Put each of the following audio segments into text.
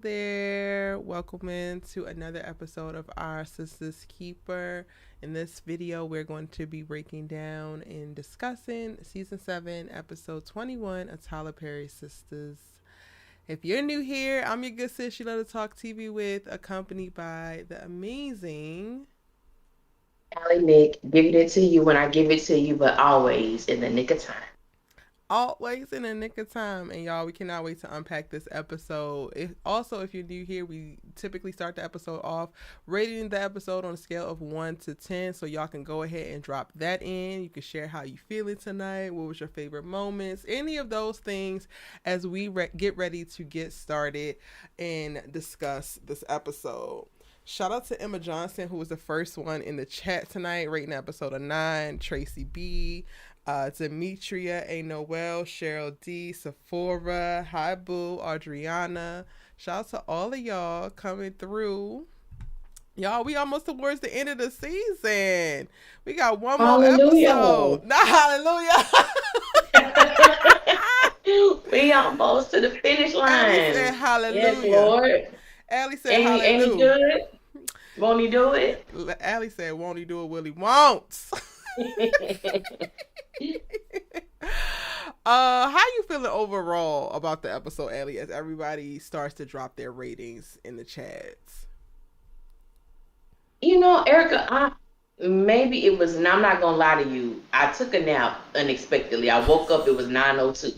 There, welcome into another episode of our Sistas Keeper. In this video, we're going to be breaking down and discussing season 7, episode 21 of Tyler Perry's Sistas. If you're new here, I'm your good sis, you love to talk TV with, accompanied by the amazing Allie Nick, giving it to you when I give it to you, but always in the nick of time. Always in the nick of time. And y'all, we cannot wait to unpack this episode. If you're new here, we typically start the episode off rating the episode on a scale of 1 to 10, so y'all can go ahead and drop that in. You can share how you feeling tonight, what was your favorite moments, any of those things, as we get ready to get started and discuss this episode. Shout out to Emma Johnson, who was the first one in the chat tonight, rating episode of 9. Tracy B, Demetria A. Noel, Cheryl D, Sephora, Hi Boo, Adriana. Shout out to all of y'all coming through. Y'all, we almost towards the end of the season. We got one more episode. Hallelujah. Nah, hallelujah. We almost to the finish Allie line. said hallelujah. Yes, Lord. Allie said Ain't he hallelujah. good? Won't he do it? Allie said, won't he do it? Will he? Won't. How you feeling overall about the episode, Allie, as everybody starts to drop their ratings in the chats? Erica, maybe it was, and I'm not gonna lie to you. I took a nap unexpectedly. I woke up, it was 9:02.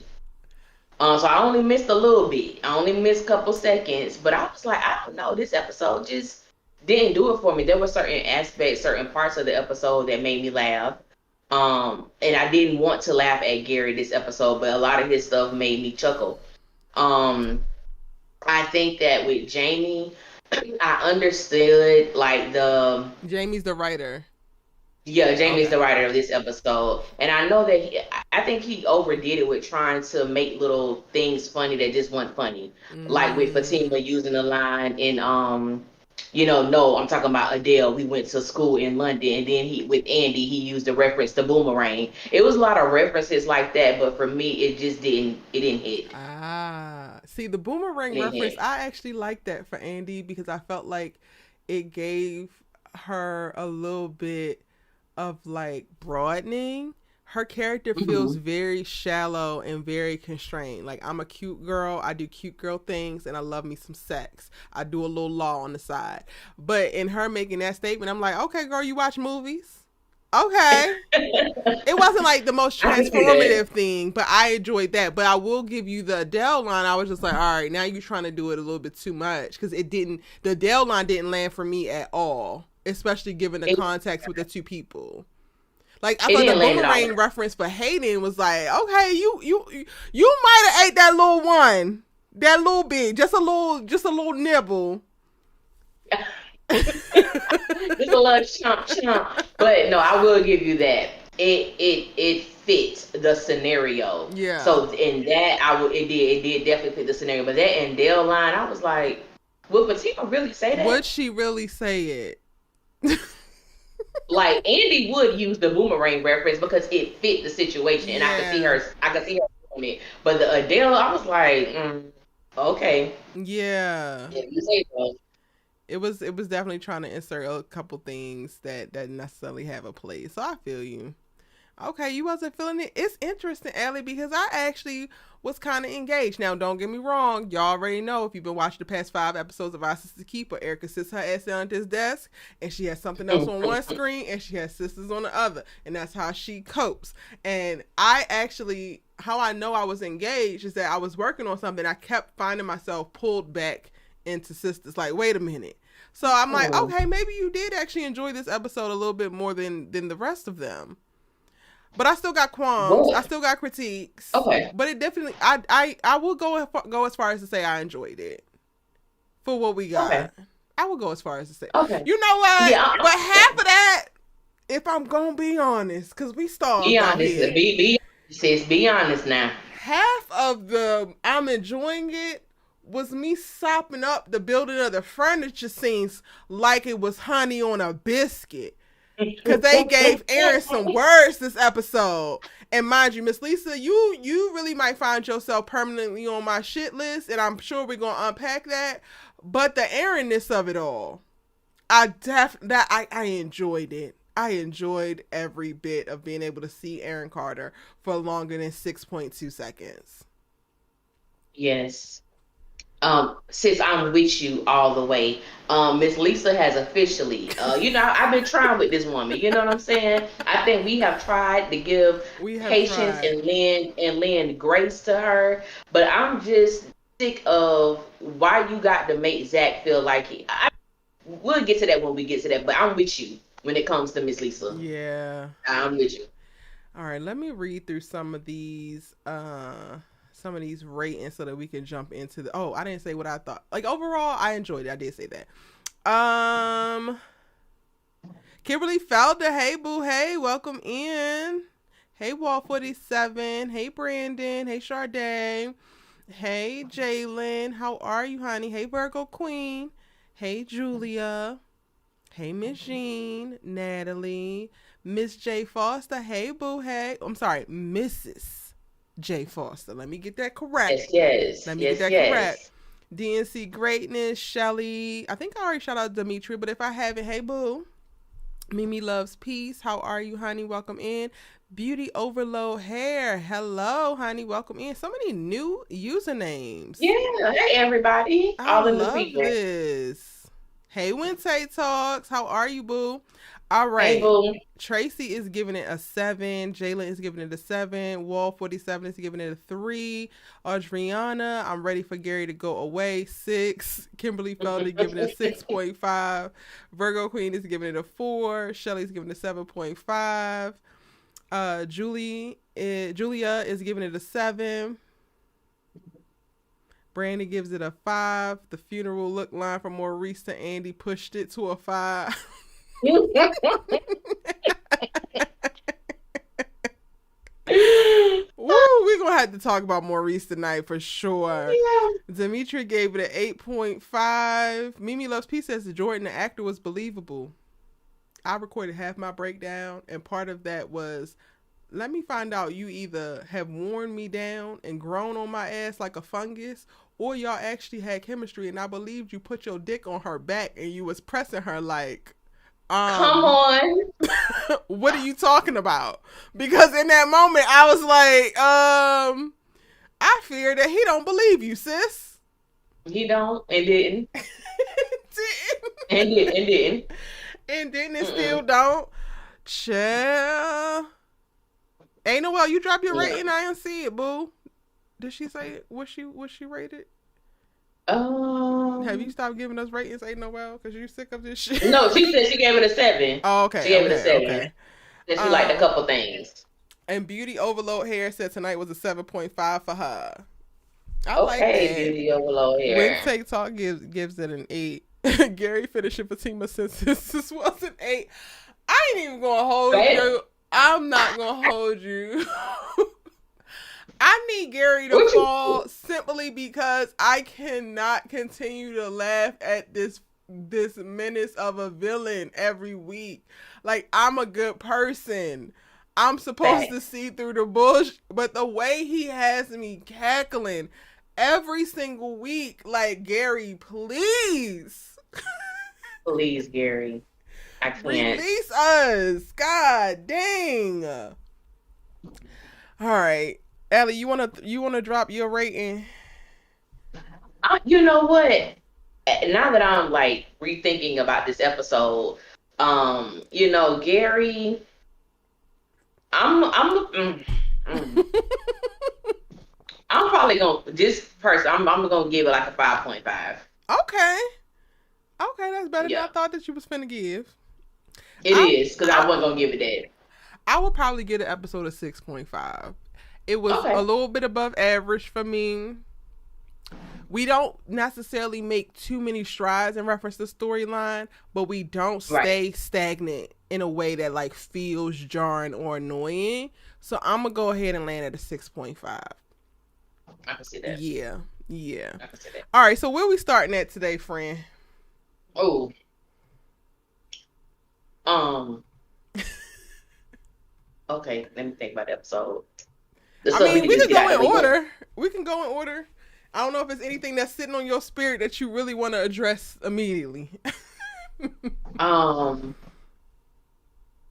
So I only missed a little bit. I only missed a couple seconds, but I was like, I don't know, this episode just didn't do it for me. There were certain aspects, certain parts of the episode that made me laugh. And I didn't want to laugh at Gary this episode, but a lot of his stuff made me chuckle. Um, I think that with Jamie, I understood like Jamie's the writer. yeah, Jamie's Okay. the writer of this episode, and I know that I think he overdid it with trying to make little things funny that just weren't funny, like with Mm. Fatima using the line in no, I'm talking about Adele. We went to school in London, and then he with Andy, he used a reference to Boomerang. It was a lot of references like that, but for me, it just didn't. It didn't hit. See, the boomerang It didn't reference, hit. I actually like that for Andy because I felt like it gave her a little bit of like broadening. Her character feels Hmm. very shallow and very constrained. Like, I'm a cute girl, I do cute girl things, and I love me some sex. I do a little law on the side. But in her making that statement, I'm like, okay, girl, you watch movies? Okay. It wasn't like the most I can see that. transformative thing, but I enjoyed that. But I will give you the Adele line. I was just like, all right, now you're trying to do it a little bit too much because the Adele line didn't land for me at all, especially given the It, context with the two people. Like, I it thought the didn't land at all. boomerang reference for Hayden was like, okay, you might have ate that little one, that little bit, just a little nibble. Just a little chomp chomp. But no, I will give you that. It fits the scenario. Yeah. So in that it did definitely fit the scenario. But that and Dale line, I was like, will Fatima really say Would that? she really say it? Like Andy would use the boomerang reference because it fit the situation, and Yeah. I could see her doing it. But the Adele, I was like, okay, Yeah. yeah, you say so. It was definitely trying to insert a couple things that necessarily have a place. So I feel you. Okay, you wasn't feeling it. It's interesting, Allie, because I actually was kind of engaged. Now, don't get me wrong. Y'all already know if you've been watching the past 5 episodes of Our Sister Keeper, Erica sits her ass down at this desk and she has something else on one screen and she has sisters on the other. And that's how she copes. And I actually, how I know I was engaged is that I was working on something. I kept finding myself pulled back into sisters. Like, wait a minute. So I'm like, Oh, okay, maybe you did actually enjoy this episode a little bit more than the rest of them. But I still got qualms. I what? still got critiques. Okay, But it definitely, I will go as far as to say I enjoyed it for what we okay, got. I will go as far as to say, okay. you know what? Yeah, But half of that, if I'm gonna be honest, because we be stalled out honest. here, Be sis. Be honest now. half of the I'm enjoying it was me sopping up the building of the furniture scenes like it was honey on a biscuit. because they gave Aaron some words this episode. And mind you, Miss Lisa, you really might find yourself permanently on my shit list, and I'm sure we're gonna unpack that. But the Aaronness of it all, I enjoyed it. I enjoyed every bit of being able to see Aaron Carter for longer than 6.2 seconds. Yes. Sis, I'm with you all the way. Miss Lisa has officially, I've been trying with this woman. You know what I'm saying? I think we have tried to give patience and lend grace to her, but I'm just sick of why you got to make Zach feel like we'll get to that when we get to that. But I'm with you when it comes to Miss Lisa. Yeah, I'm with you. All right, let me read through some of these ratings so that we can jump into the. Oh, I didn't say what I thought. Like overall, I enjoyed it. I did say that. Kimberly Felder, hey boo, hey, welcome in. Hey Wall 47, hey Brandon, hey Sade, hey Jalen, how are you, honey? Hey Virgo Queen, hey Julia, hey Miss Jean, Natalie, Miss J Foster, hey boo, hey. I'm sorry, Mrs. J Foster. Let me get that correct. Yes. Let me get that correct. DNC Greatness, Shelly. I think I already shout out Dimitri, but if I haven't, hey boo. Mimi Loves Peace. How are you, honey? Welcome in. Beauty Overload Hair. Hello, honey. Welcome in. So many new usernames. Yeah. Hey, everybody. All the new people. This. Hey, Wednesday Talks. How are you, boo? All right. Hey, boo. Tracy is giving it a 7. Jalen is giving it a 7. Wall 47 is giving it a 3. Adriana, I'm ready for Gary to go away. 6. Kimberly Felder giving it a 6.5. Virgo Queen is giving it a 4. Shelly's giving it a 7.5. Julia is giving it a 7. Brandon gives it a 5. The funeral look line from Maurice to Andy pushed it to a 5. Woo, we're gonna have to talk about Maurice tonight for sure. Yeah. Dimitri gave it an 8.5. Mimi Loves Peace says Jordan, the actor, was believable. I recorded half my breakdown, and part of that was, let me find out you either have worn me down and grown on my ass like a fungus, or y'all actually had chemistry, and I believed you put your dick on her back and you was pressing her like, come on. What are you talking about? Because in that moment, I was like, I fear that he don't believe you, sis. He don't and didn't. Didn't. And still don't. Chill. Ain't Noel, you drop your rating. I didn't see it, boo. Did she say it? Was she rated? Have you stopped giving us ratings, Ain't Noel? Because you're sick of this shit. No, she said she gave it a 7. Oh, okay. She gave it a 7. Okay. She liked a couple things. And Beauty Overload Hair said tonight was a 7.5 for her. I okay, like that. Beauty Overload Hair. When Take Talk gives it an 8. Gary finishing Fatima since this was an 8. I ain't even gonna hold you. I'm not gonna hold you. I need Gary to fall simply because I cannot continue to laugh at this menace of a villain every week. Like, I'm a good person. I'm supposed to see through the bullshit, but the way he has me cackling every single week, like, Gary, please. Please, Gary. I can't. Release us. God dang. All right. Ellie, you wanna drop your rating? You know what? Now that I'm like rethinking about this episode, Gary, I'm probably gonna I'm gonna give it like a 5.5. Okay, that's better than I thought that you was finna give. It is, because I wasn't gonna give it that. I would probably give an episode of 6.5. It was a little bit above average for me. We don't necessarily make too many strides in reference to storyline, but we don't stay stagnant in a way that like feels jarring or annoying. So I'm gonna go ahead and land at a 6.5. I can see that. Yeah. I can see that. All right, so where we starting at today, friend? Oh. Okay, let me think about the episode. I So we mean, can we just can get out go the in way. order. We can go in order. I don't know if it's anything that's sitting on your spirit that you really want to address immediately. Um,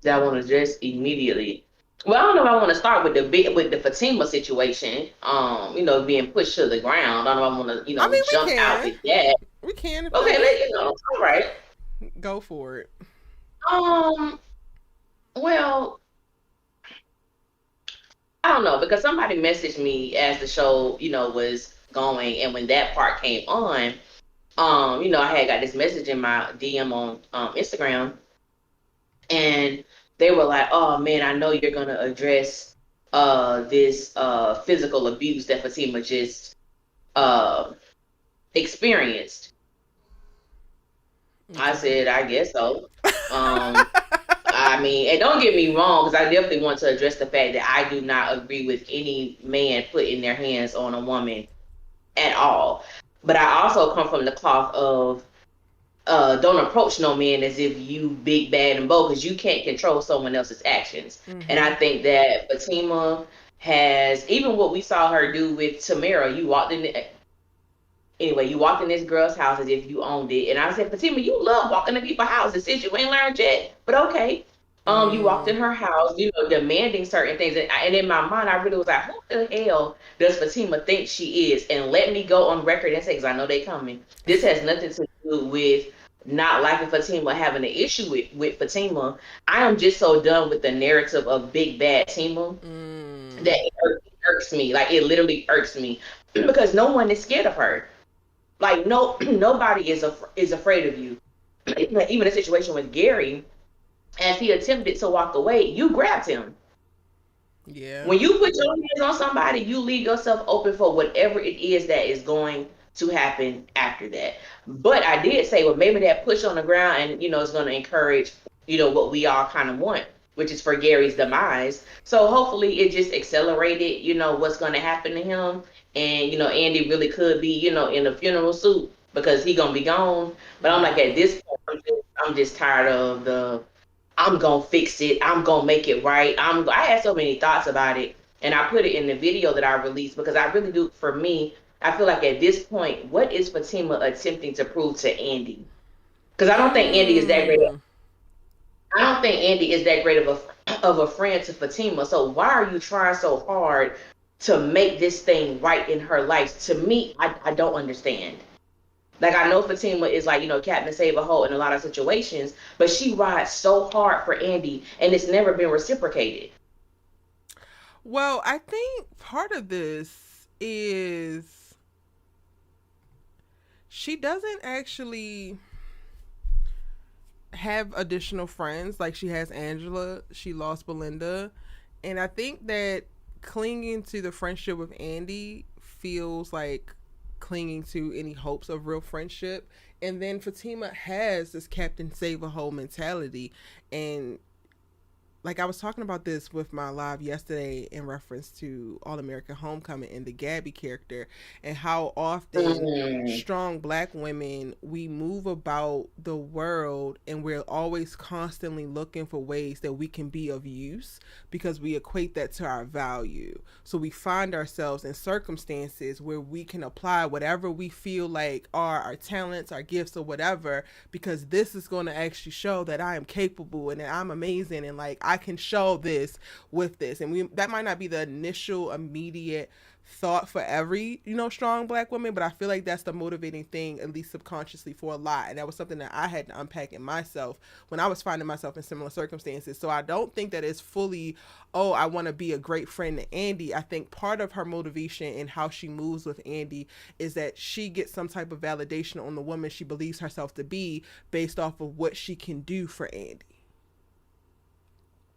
that I want to address immediately. Well, I don't know if I want to start with the Fatima situation. Being pushed to the ground. I don't know if I want to, I mean, we jump out can. with that. We can if Okay, that's all right. go for it. Um, well, I don't know because somebody messaged me as the show, was going, and when that part came on, I had got this message in my DM on Instagram, and they were like, "Oh man, I know you're gonna address this physical abuse that Fatima just uh experienced." I Okay. said, "I guess so." Um, I mean, and don't get me wrong, because I definitely want to address the fact that I do not agree with any man putting their hands on a woman at all. But I also come from the cloth of don't approach no man as if you big bad and bold because you can't control someone else's actions. And Mm-hmm. I think that Fatima has even what we saw her do with Tamara. You walked in this girl's house as if you owned it, and I said, Fatima, you love walking in people's houses since you ain't learned yet. But okay. You walked Mm. in her house, demanding certain things, and in my mind, I really was like, "Who the hell does Fatima think she is?" And let me go on record and say, because I know they coming. This has nothing to do with not liking Fatima, having an issue with Fatima. I am just so done with the narrative of big bad Fatima Mm. that it irks me. Like it literally irks me because no one is scared of her. Like no, nobody is afraid of you. Even a situation with Gary, as he attempted to walk away, you grabbed him. Yeah. When you put your hands on somebody, you leave yourself open for whatever it is that is going to happen after that. But I did say, well, maybe that push on the ground and is going to encourage, what we all kind of want, which is for Gary's demise. So hopefully it just accelerated, what's going to happen to him. And, Andy really could be, in a funeral suit because he going to be gone. But I'm like, at Mm. this point, I'm just tired of the I'm gonna fix it. I'm gonna make it right. I had so many thoughts about it, and I put it in the video that I released because I really do. For me, I feel like at this point, what is Fatima attempting to prove to Andy? Because I don't think Andy is that great. Mm. I don't think Andy is that great of a friend to Fatima. So why are you trying so hard to make this thing right in her life? To me, I don't understand. Like I know Fatima is like, Captain Save a Hoe in a lot of situations, but she rides so hard for Andy and it's never been reciprocated. Well, I think part of this is she doesn't actually have additional friends. Like she has Angela, she lost Belinda, and I think that clinging to the friendship with Andy feels like clinging to any hopes of real friendship. And then Fatima has this Captain Save a Hole mentality, and like I was talking about this with my live yesterday in reference to All American Homecoming and the Gabby character, and how often Mm, strong black women we move about the world and we're always constantly looking for ways that we can be of use because we equate that to our value. So we find ourselves in circumstances where we can apply whatever we feel like are our talents, our gifts, or whatever, because this is going to actually show that I am capable and that I'm amazing and like I can show this with this. And we that might not be the initial immediate thought for every strong black woman, but I feel like that's the motivating thing, at least subconsciously, for a lot. And that was something that I had to unpack in myself when I was finding myself in similar circumstances. So I don't think that it's fully, oh, I want to be a great friend to Andy. I think part of her motivation and how she moves with Andy is that she gets some type of validation on the woman she believes herself to be based off of what she can do for Andy.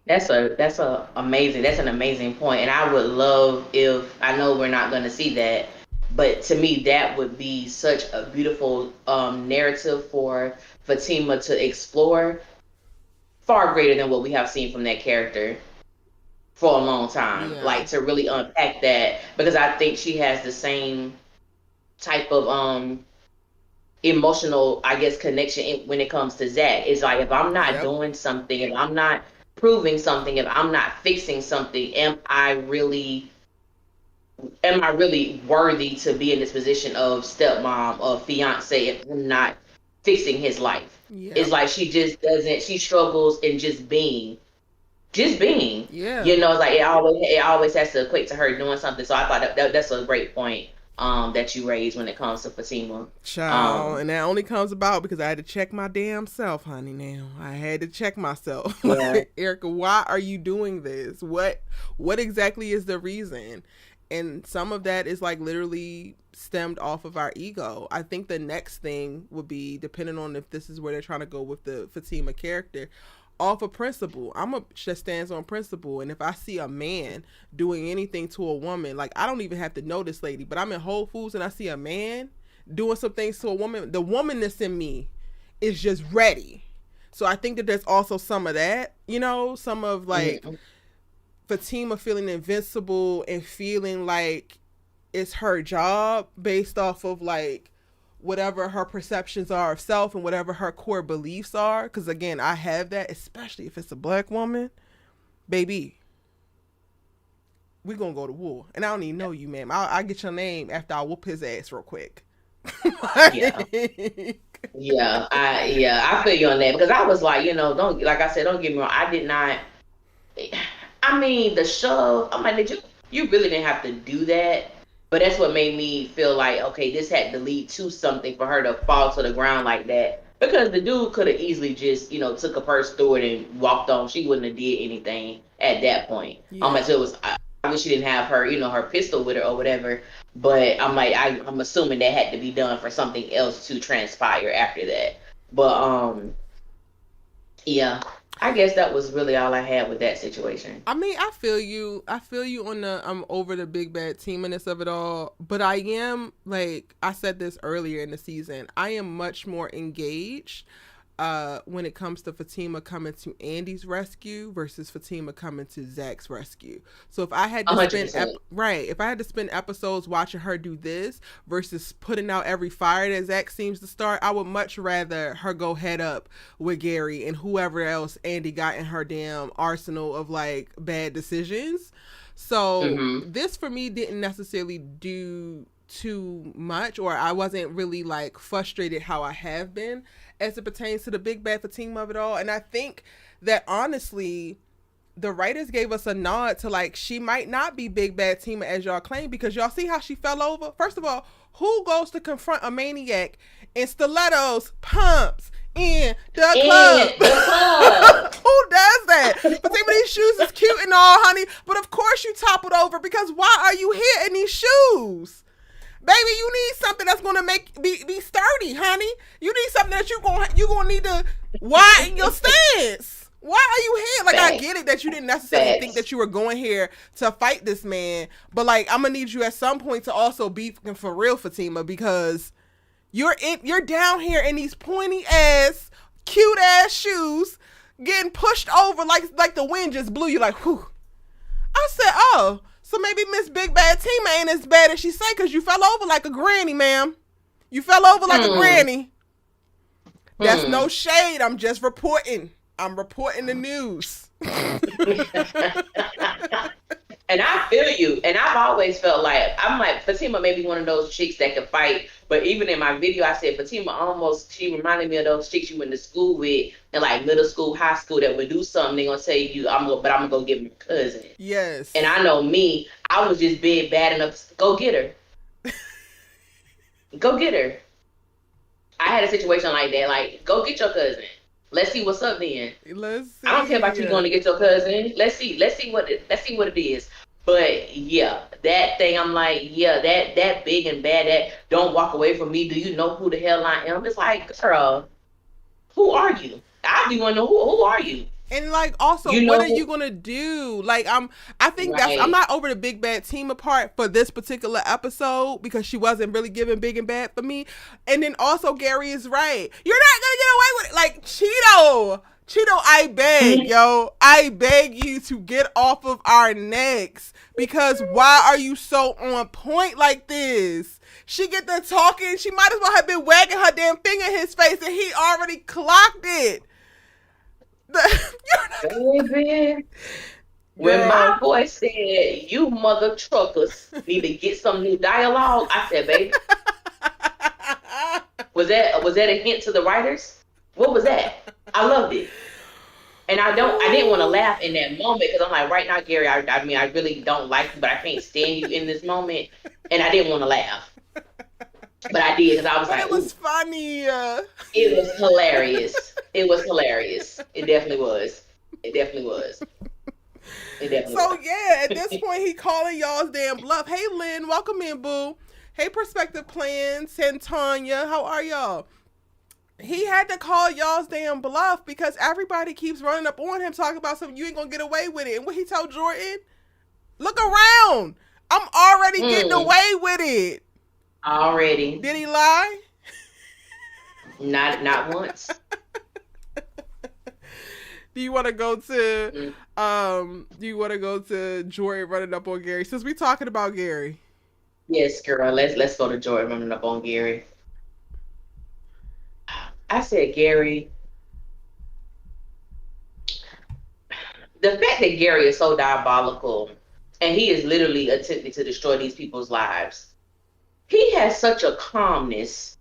that's an amazing point, and I would love if I know we're not going to see that, but to me that would be such a beautiful narrative for Fatima to explore, far greater than what we have seen from that character for a long time. Yeah. Like to really unpack that because I think she has the same type of emotional, I guess, connection when it comes to Zach. It's like if I'm not Yep. doing something, if I'm not proving something, if I'm not fixing something, am I really worthy to be in this position of stepmom or fiance if I'm not fixing his life? Yeah. It's like she just doesn't. She struggles in just being. Just being. Yeah. It's like it always has to equate to her doing something. So I thought that's a great point that you raised when it comes to Fatima. Child, and that only comes about because I had to check my damn self, honey. Now I had to check myself. Yeah. Like, Erica, why are you doing this? What exactly is the reason? And some of that is like literally stemmed off of our ego. I think the next thing would be, depending on if this is where they're trying to go with the Fatima character, off of principle. I'm a that stands on principle. And if I see a man doing anything to a woman, like, I don't even have to know this lady, but I'm in Whole Foods and I see a man doing some things to a woman, the womanness in me is just ready. So I think that there's also some of that, some of like Fatima feeling invincible and feeling like it's her job based off of like whatever her perceptions are of self and whatever her core beliefs are. Because again, I have that, especially if it's a black woman. Baby, we gonna go to war. And I don't even know you, ma'am. I'll get your name after I whoop his ass real quick. Yeah. I feel you on that, because I was like, don't, like I said, don't get me wrong, I did not. I mean, the shove, I'm like, you really didn't have to do that. But that's what made me feel like, okay, this had to lead to something for her to fall to the ground like that. Because the dude could have easily just, took a purse through it and walked on. She wouldn't have did anything at that point. Yeah. So it was, I wish she didn't have her, her pistol with her or whatever. But I'm like, I'm assuming that had to be done for something else to transpire after that. But yeah, I guess that was really all I had with that situation. I mean, I feel you on the I'm over the big bad teaminess of it all, but I am, like I said this earlier in the season, I am much more engaged when it comes to Fatima coming to Andy's rescue versus Fatima coming to Zach's rescue. So if I had to spend episodes watching her do this versus putting out every fire that Zach seems to start, I would much rather her go head up with Gary and whoever else Andy got in her damn arsenal of like bad decisions. So this for me didn't necessarily do too much, or I wasn't really like frustrated how I have been as it pertains to the big bad Fatima of it all. And I think that honestly the writers gave us a nod to like, she might not be big bad Tima as y'all claim, because y'all see how she fell over. First of all, who goes to confront a maniac in stilettos, pumps, in the club? Who does that? Fatima, these shoes is cute and all, honey, but of course you toppled over, because why are you here in these shoes? Baby, you need something that's gonna be sturdy, honey. You need something that you gonna need to widen your stance. Why are you here? Like, I get it that you didn't necessarily think that you were going here to fight this man, but like, I'm gonna need you at some point to also be for real, Fatima, because you're down here in these pointy ass, cute ass shoes, getting pushed over like the wind just blew you. Like, whew. I said, oh. So maybe Miss Big Bad Tima ain't as bad as she say, because you fell over like a granny, ma'am. You fell over like a granny. That's no shade. I'm just reporting. I'm reporting the news. And I feel you. And I've always felt like, I'm like, Fatima may be one of those chicks that can fight. But even in my video, I said Fatima she reminded me of those chicks you went to school with in like middle school, high school, that would do something. They're going to tell you, I'm going to go get my cousin. Yes. And I know me, I was just being bad enough to go get her. Go get her. I had a situation like that. Like, go get your cousin. Let's see what's up then. Let's see. I don't care about you going to get your cousin. Let's see what it is. But yeah, that thing, I'm like, yeah, that big and bad, that don't walk away from me. Do you know who the hell I am? It's like, girl, who are you? I do want to know who are you? And like, also, what are you gonna do? Like, I think I'm not over the big bad Tima part for this particular episode, because she wasn't really giving big and bad for me. And then also, Gary is right. You're not gonna get away with it. Like, Cheeto, I beg, yo. I beg you to get off of our necks, because why are you so on point like this? She get the talking. She might as well have been wagging her damn finger in his face, and he already clocked it. Baby. When my boy said, "You mother truckers need to get some new dialogue," I said, "Baby, was that a hint to the writers? What was that?" I loved it, and I didn't want to laugh in that moment because I'm like, right now, Gary, I mean, I really don't like you, but I can't stand you in this moment, and I didn't want to laugh, but I did because I was like, it was funny. It was hilarious. It was hilarious. It definitely was. It definitely was. So yeah, at this point he calling y'all's damn bluff. Hey Lynn, welcome in, boo. Hey Perspective Plans and Tanya, how are y'all? He had to call y'all's damn bluff because everybody keeps running up on him talking about something. You ain't gonna get away with it. And what he told Jordan? Look around. I'm already getting away with it. Already. Did he lie? Not once. Do you want to go to Jordan running up on Gary? Since we talking about Gary. Yes, girl. Let's go to Jordan running up on Gary. I said, Gary. The fact that Gary is so diabolical and he is literally attempting to destroy these people's lives. He has such a calmness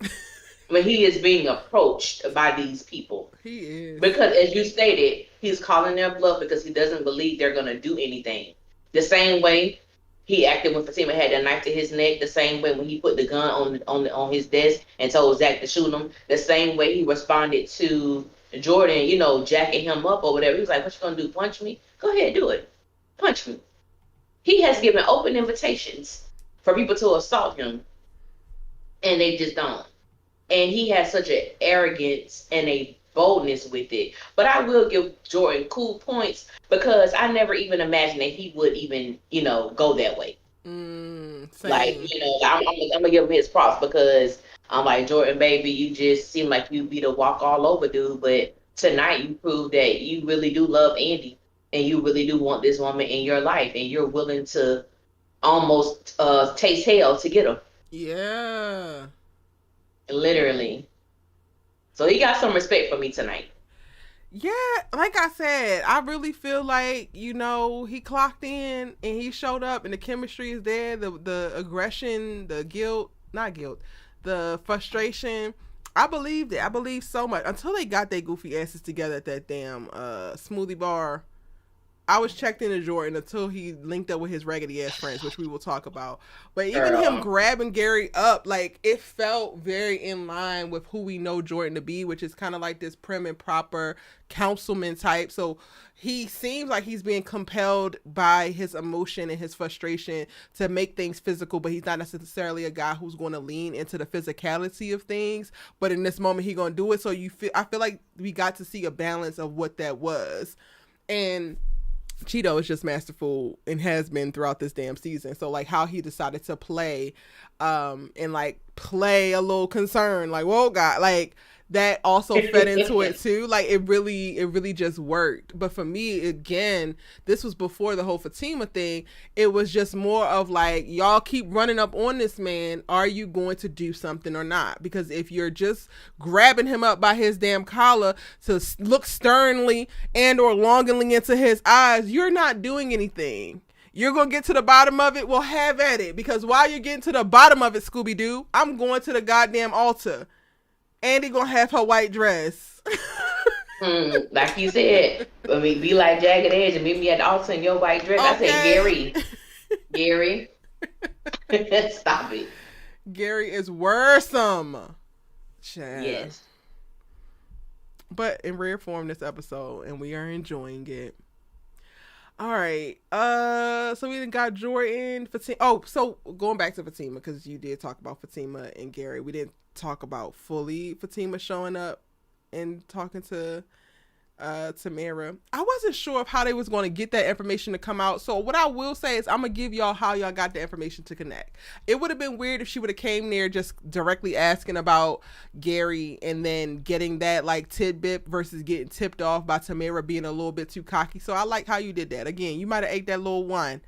when he is being approached by these people. He is. Because as you stated, he's calling their bluff because he doesn't believe they're going to do anything. The same way he acted when Fatima had that knife to his neck, the same way when he put the gun on his desk and told Zach to shoot him, the same way he responded to Jordan, jacking him up or whatever. He was like, "What you going to do, punch me? Go ahead, do it. Punch me." He has given open invitations for people to assault him, and they just don't. And he has such an arrogance and a boldness with it. But I will give Jordan cool points because I never even imagined that he would even, go that way. Same. Like, I'm going to give him his props because I'm like, Jordan, baby, you just seem like you be the walk all over dude. But tonight you proved that you really do love Andy and you really do want this woman in your life and you're willing to almost taste hell to get her. Yeah. Literally. So he got some respect for me tonight. Yeah, like I said, I really feel like, he clocked in and he showed up and the chemistry is there, the aggression, the the frustration. I believed it. I believed so much until they got their goofy asses together at that damn smoothie bar. I was checked into Jordan until he linked up with his raggedy ass friends, which we will talk about. But even him grabbing Gary up, like, it felt very in line with who we know Jordan to be, which is kind of like this prim and proper councilman type. So he seems like he's being compelled by his emotion and his frustration to make things physical, but he's not necessarily a guy who's going to lean into the physicality of things. But in this moment, he's going to do it. So I feel like we got to see a balance of what that was. And Cheeto is just masterful and has been throughout this damn season. So like how he decided to play and like play a little concern, like, whoa, God, like that also fed into it too. Like it really just worked. But for me, again, this was before the whole Fatima thing. It was just more of like, y'all keep running up on this man. Are you going to do something or not? Because if you're just grabbing him up by his damn collar to look sternly and or longingly into his eyes, you're not doing anything. You're going to get to the bottom of it? Well, have at it. Because while you're getting to the bottom of it, Scooby-Doo, I'm going to the goddamn altar. Andy gonna have her white dress. Like you said, I mean, be like Jagged Edge and meet me at the altar in your white dress. Okay. I said, Gary, stop it. Gary is worrisome. Chad. Yes. But in rare form this episode, and we are enjoying it. All right. So we got Jordan, Fatima. Oh, so going back to Fatima, because you did talk about Fatima and Gary. We didn't talk about fully Fatima showing up and talking to Tamara. I wasn't sure of how they was going to get that information to come out. So what I will say is I'm going to give y'all how y'all got the information to connect. It would have been weird if she would have came there just directly asking about Gary and then getting that like tidbit versus getting tipped off by Tamara being a little bit too cocky. So I like how you did that. Again, you might have ate that little wine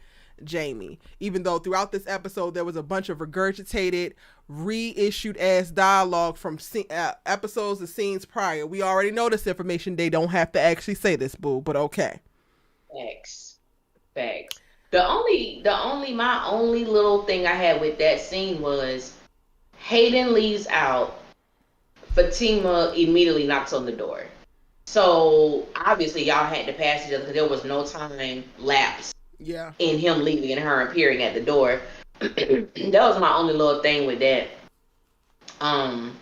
Jamie. Even though throughout this episode there was a bunch of regurgitated, reissued ass dialogue from episodes and scenes prior. We already know this information. They don't have to actually say this, boo, but okay. Facts. My only little thing I had with that scene was Hayden leaves out. Fatima immediately knocks on the door. So obviously y'all had to pass each other because there was no time lapse. Yeah. In him leaving and her appearing at the door. That was my only little thing with that. I'm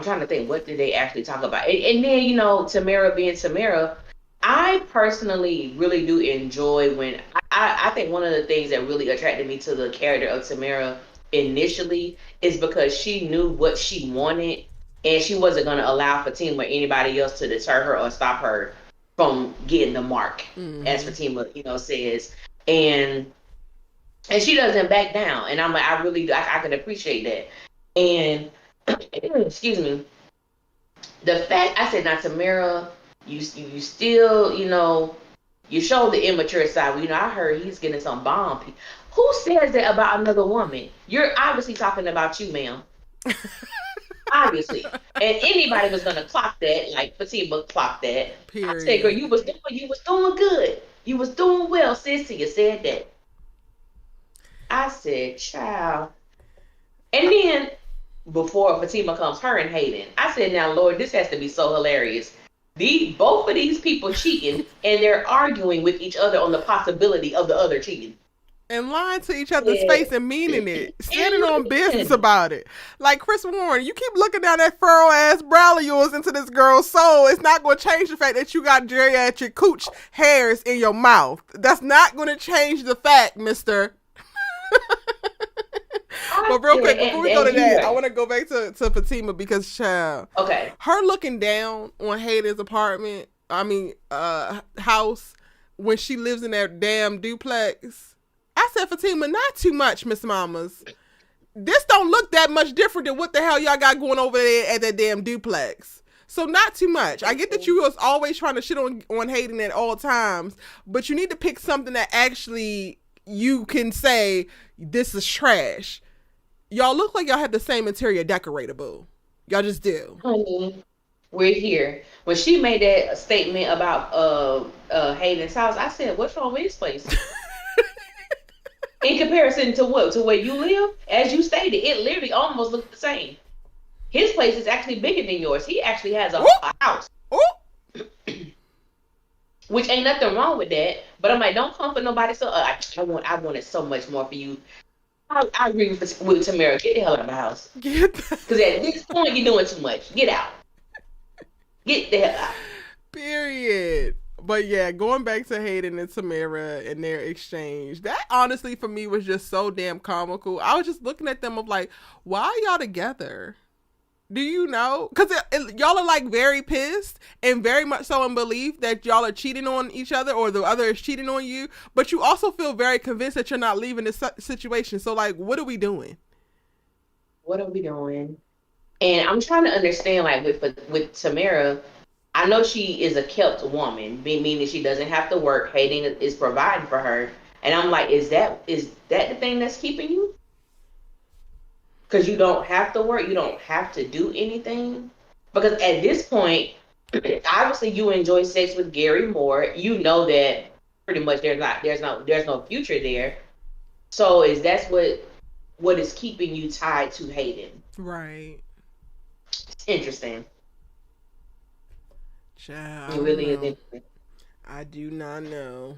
trying to think, what did they actually talk about? And then, you know, Tamara being Tamara, I personally really do enjoy when I think one of the things that really attracted me to the character of Tamara initially is because she knew what she wanted and she wasn't going to allow Fatima or anybody else to deter her or stop her from getting the mark, as Fatima, you know, says. And she doesn't back down. And I'm like, I can appreciate that. And excuse me, the fact I said, now Tamara, you still, you know, you show the immature side. Well, you know, I heard he's getting some bomb. Who says that about another woman? You're obviously talking about you, ma'am. Obviously. And anybody was gonna clock that, like Fatima clocked that. Period. I said, girl, you was doing good. You was doing well, sissy. You said that. I said, child. And then before Fatima comes, her and Hayden, I said, now Lord, this has to be so hilarious. Both of these people cheating and they're arguing with each other on the possibility of the other cheating. And lying to each other's face and meaning it. Standing on business about it. Like Chris Warren, you keep looking down that furrow-ass brow of yours into this girl's soul. It's not going to change the fact that you got geriatric cooch hairs in your mouth. That's not going to change the fact, mister. But real quick, before we go to that, I want to go back to Fatima because, child, her looking down on Hayden's house when she lives in that damn duplex. I said, Fatima, not too much, Miss Mamas. This don't look that much different than what the hell y'all got going over there at that damn duplex. So not too much. I get that you was always trying to shit on Hayden at all times, but you need to pick something that actually you can say, this is trash. Y'all look like y'all have the same interior decorator, boo. Y'all just do. Honey, we're here. When she made that statement about Hayden's house, I said, what's wrong with his place? In comparison to what? To where you live? As you stated, it literally almost looked the same. His place is actually bigger than yours. He actually has a house. Which ain't nothing wrong with that. But I'm like, don't come for nobody. So I wanted so much more for you. I agree with Tamara. Get the hell out of the house. Because at this point, you're doing too much. Get out. Get the hell out. Period. But yeah, going back to Hayden and Tamara and their exchange, that honestly for me was just so damn comical. I was just looking at them of like, why are y'all together? Do you know? Because y'all are like very pissed and very much so in belief that y'all are cheating on each other or the other is cheating on you. But you also feel very convinced that you're not leaving this situation. So like, what are we doing? What are we doing? And I'm trying to understand, like with Tamara, I know she is a kept woman, meaning she doesn't have to work. Hayden is providing for her. And I'm like, is that the thing that's keeping you? Because you don't have to work. You don't have to do anything. Because at this point, obviously you enjoy sex with Gary more. You know that pretty much there's no future there. So is that what is keeping you tied to Hayden? Right. It's interesting. Child, it really is interesting. I do not know.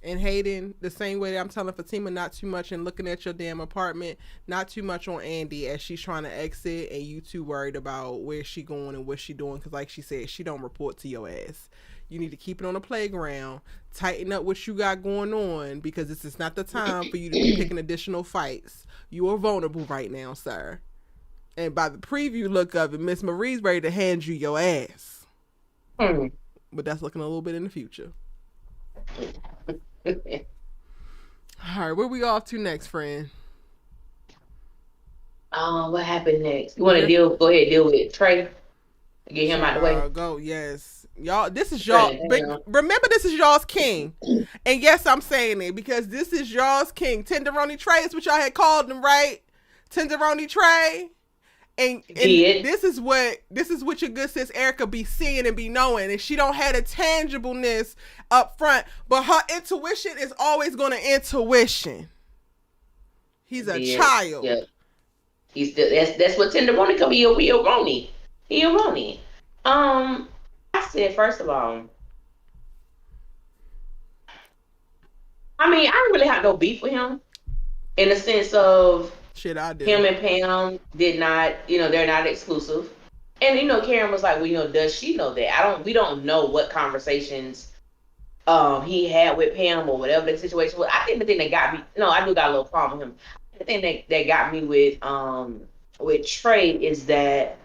And Hayden, the same way that I'm telling Fatima not too much and looking at your damn apartment, not too much on Andy as she's trying to exit and you too worried about where she going and what she doing. Because like she said, she don't report to your ass. You need to keep it on the playground, tighten up what you got going on because this is not the time for you to be picking additional fights. You are vulnerable right now, sir. And by the preview look of it, Miss Marie's ready to hand you your ass. But that's looking a little bit in the future. All right, where we off to next, friend? What happened next? You want to go ahead and deal with Trey? Get him out the way. Go, yes. Y'all, this is y'all. Trey and But Pam. remember, this is y'all's king. And yes, I'm saying it because this is y'all's king. Tenderoni Trey is what y'all had called him, right? Tenderoni Trey. And Did. this is what your good sis Erica be seeing and be knowing, and she don't have a tangibleness up front, but her intuition is always gonna intuition. He's a Did. child. Yeah. He's still that's what Tenderoni come. He a Roni. He a Roni. I said first of all, I mean, I don't really have no beef with him in the sense of Shit, I do. him and Pam did not, they're not exclusive. And Karen was like, well, does she know that? We don't know what conversations he had with Pam or whatever the situation was. I think the thing that got me, no, I do got a little problem with him. The thing that got me with Trey is that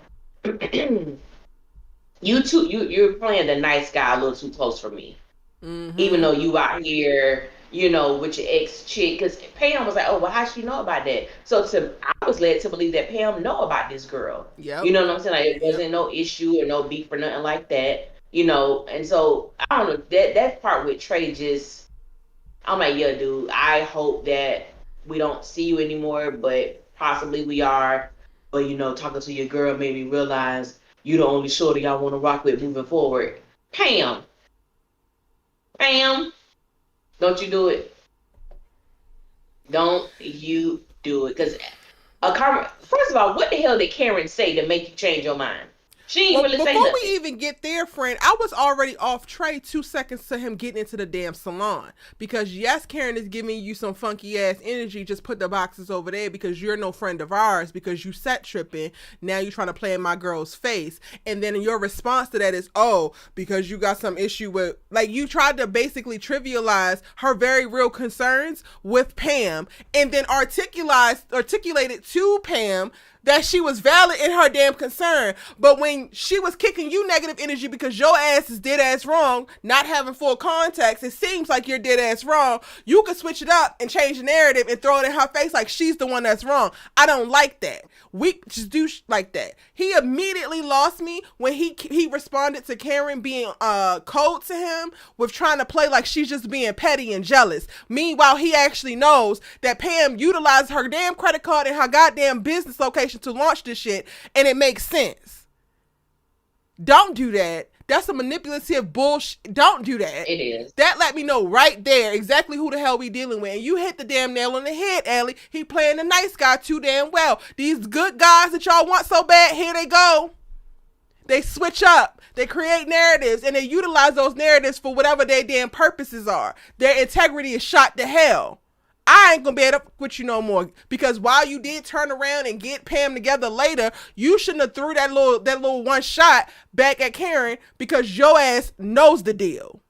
you're playing the nice guy a little too close for me. Mm-hmm. Even though you out here, with your ex chick, because Pam was like, oh, well, how she know about that? So I was led to believe that Pam know about this girl. Yep. You know what I'm saying? Like, it wasn't no issue or no beef or nothing like that. And so I don't know, that part with Trey just, I'm like, yeah, dude, I hope that we don't see you anymore, but possibly we are. But talking to your girl made me realize you the only shorty I want to rock with moving forward. Pam, don't you do it. Don't you do it. Because first of all, what the hell did Karen say to make you change your mind? She ain't really say Before nothing. we even get there, friend, I was already off Trey 2 seconds to him getting into the damn salon. Because yes, Karen is giving you some funky ass energy. Just put the boxes over there because you're no friend of ours. Because you set tripping. Now you're trying to play in my girl's face. And then your response to that is, oh, because you got some issue with, like, you tried to basically trivialize her very real concerns with Pam. And then articulated to Pam that she was valid in her damn concern. But when she was kicking you negative energy because your ass is dead ass wrong, not having full context, it seems like you're dead ass wrong. You could switch it up and change the narrative and throw it in her face like she's the one that's wrong. I don't like that. We just do like that. He immediately lost me when he responded to Karen being cold to him with trying to play like she's just being petty and jealous. Meanwhile, he actually knows that Pam utilized her damn credit card and her goddamn business location to launch this shit, and it makes sense. Don't do that. That's a manipulative bullshit. Don't do that. It is. That let me know right there exactly who the hell we dealing with. And you hit the damn nail on the head, Allie. He playing the nice guy too damn well. These good guys that y'all want so bad, here they go. They switch up. They create narratives, and they utilize those narratives for whatever their damn purposes are. Their integrity is shot to hell. I ain't gonna be able to with you no more, because while you did turn around and get Pam together later, you shouldn't have threw that little one shot back at Karen, because your ass knows the deal.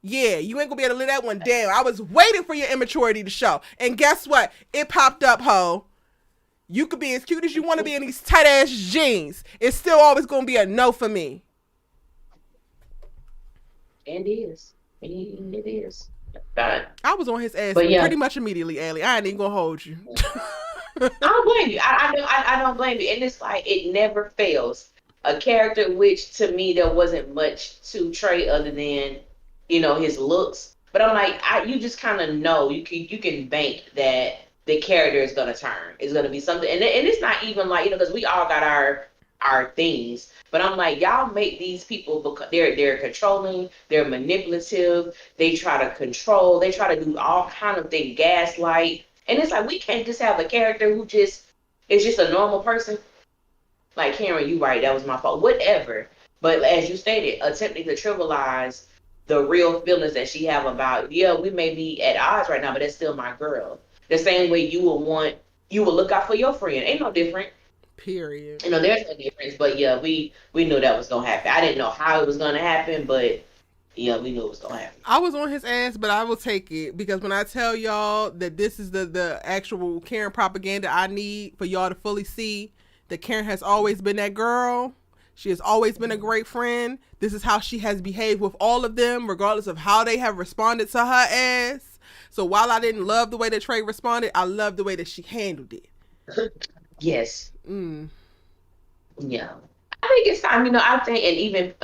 Yeah, you ain't gonna be able to let that one down. I was waiting for your immaturity to show, and guess what? It popped up, ho. You could be as cute as you want to be in these tight ass jeans. It's still always gonna be a no for me. And it is. It is. God. I was on his ass pretty much immediately, Allie. I ain't even gonna hold you. I don't blame you. I don't blame you. And it's like, it never fails. A character which, to me, there wasn't much to Trey other than, his looks. But I'm like, you just kind of know, you can bank that the character is gonna turn. It's gonna be something, and it's not even like, because we all got our things. But I'm like, y'all make these people, because they're controlling, they're manipulative, they try to control, they try to do all kind of things, gaslight. And it's like, we can't just have a character who is just a normal person. Like, Karen, you right, that was my fault. Whatever. But as you stated, attempting to trivialize the real feelings that she have about, we may be at odds right now, but that's still my girl. The same way you will look out for your friend. Ain't no different. Period. There's no difference, but we knew that was gonna happen. I didn't know how it was gonna happen, but we knew it was gonna happen. I was on his ass, but I will take it, because when I tell y'all that this is the actual Karen propaganda I need for y'all to fully see that Karen has always been that girl. She has always been a great friend. This is how she has behaved with all of them, regardless of how they have responded to her ass. So while I didn't love the way that Trey responded, I loved the way that she handled it. Yes. Mm. Yeah. I think it's time, I think, and even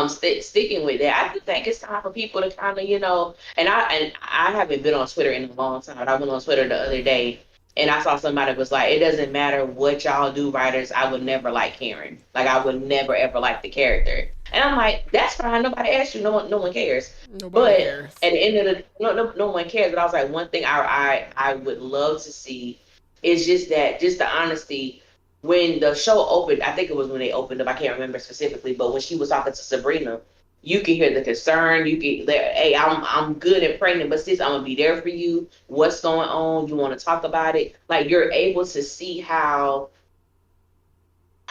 sticking with that. I do think it's time for people to kind of, and I haven't been on Twitter in a long time, but I went on Twitter the other day and I saw somebody was like, it doesn't matter what y'all do, writers, I would never like Karen. Like I would never ever like the character. And I'm like, that's fine. Nobody asked you. No one cares. Nobody But cares. at the end of the no one cares. But I was like, one thing I would love to see is just the honesty. When the show opened, I think it was when they opened up. I can't remember specifically, but when she was talking to Sabrina, you can hear the concern. You can, hey, I'm good and pregnant, but sis, I'm gonna be there for you. What's going on? You want to talk about it? Like you're able to see how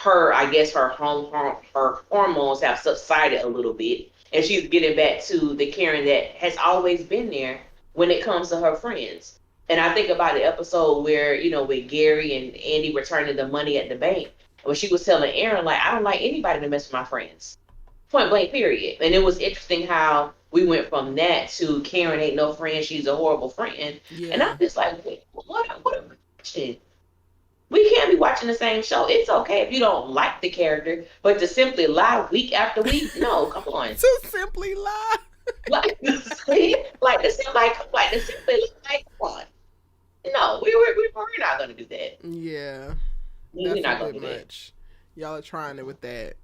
her, I guess her hormones have subsided a little bit, and she's getting back to the Karen that has always been there when it comes to her friends. And I think about the episode where with Gary and Andy returning the money at the bank, when she was telling Aaron like, I don't like anybody to mess with my friends, point blank, period. And it was interesting how we went from that to Karen ain't no friend, she's a horrible friend. Yeah. And I'm just like, wait, what are we watching? We can't be watching the same show. It's okay if you don't like the character, but to simply lie week after week, no, come on. To simply lie. like the simply like one. No, we're not gonna do that. Yeah. We're not gonna do much. Y'all are trying it with that.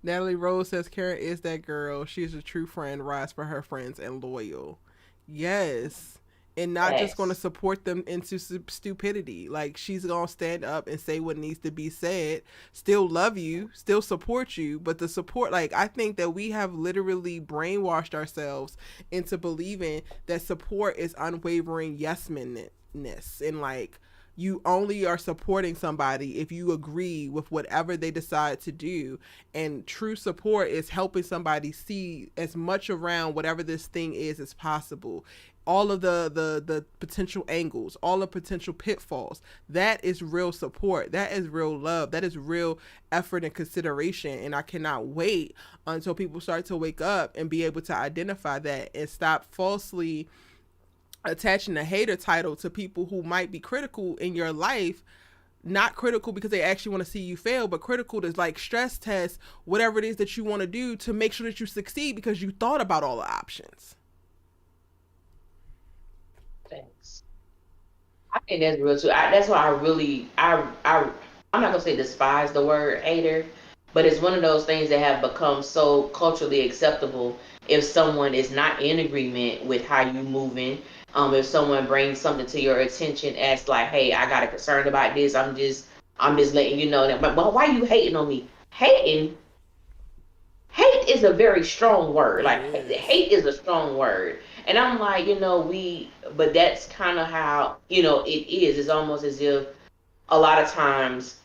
Natalie Rose says Karen is that girl. She's a true friend, rides for her friends, and loyal. Yes. And not just going to support them into stupidity. Like, she's going to stand up and say what needs to be said, still love you, still support you. But the support, like, I think that we have literally brainwashed ourselves into believing that support is unwavering yes-men-ness. And, like, you only are supporting somebody if you agree with whatever they decide to do. And true support is helping somebody see as much around whatever this thing is as possible. All of the potential angles, all the potential pitfalls. That is real support. That is real love. That is real effort and consideration. And I cannot wait until people start to wake up and be able to identify that and stop falsely attaching a hater title to people who might be critical in your life. Not critical because they actually want to see you fail, but critical to like stress test whatever it is that you want to do to make sure that you succeed because you thought about all the options. Thanks. I think that's real too. That's why I'm not gonna say despise the word hater, but it's one of those things that have become so culturally acceptable. If someone is not in agreement with how you moving, if someone brings something to your attention as like, hey, I got a concern about this, I'm just letting you know that. But why are you hating on me? Hate is a very strong word. Like hate is a strong word. And I'm like, but that's kind of how, it is. It's almost as if a lot of times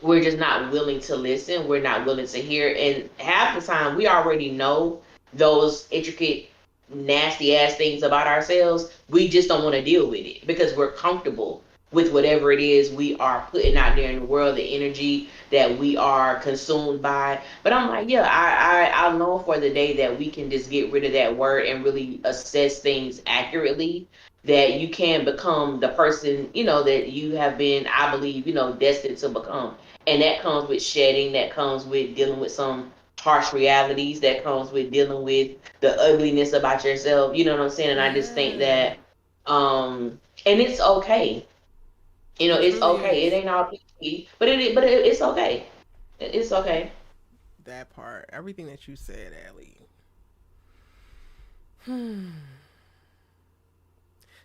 we're just not willing to listen. We're not willing to hear. And half the time we already know those intricate, nasty ass things about ourselves. We just don't want to deal with it because we're comfortable with whatever it is we are putting out there in the world, the energy that we are consumed by. But I'm like, yeah, I know for the day that we can just get rid of that word and really assess things accurately, that you can become the person, that you have been, I believe, destined to become. And that comes with shedding, that comes with dealing with some harsh realities, that comes with dealing with the ugliness about yourself. You know what I'm saying? And I just think that, and it's okay. It's okay. It ain't all PC, but it's okay. It's okay. That part, everything that you said, Allie.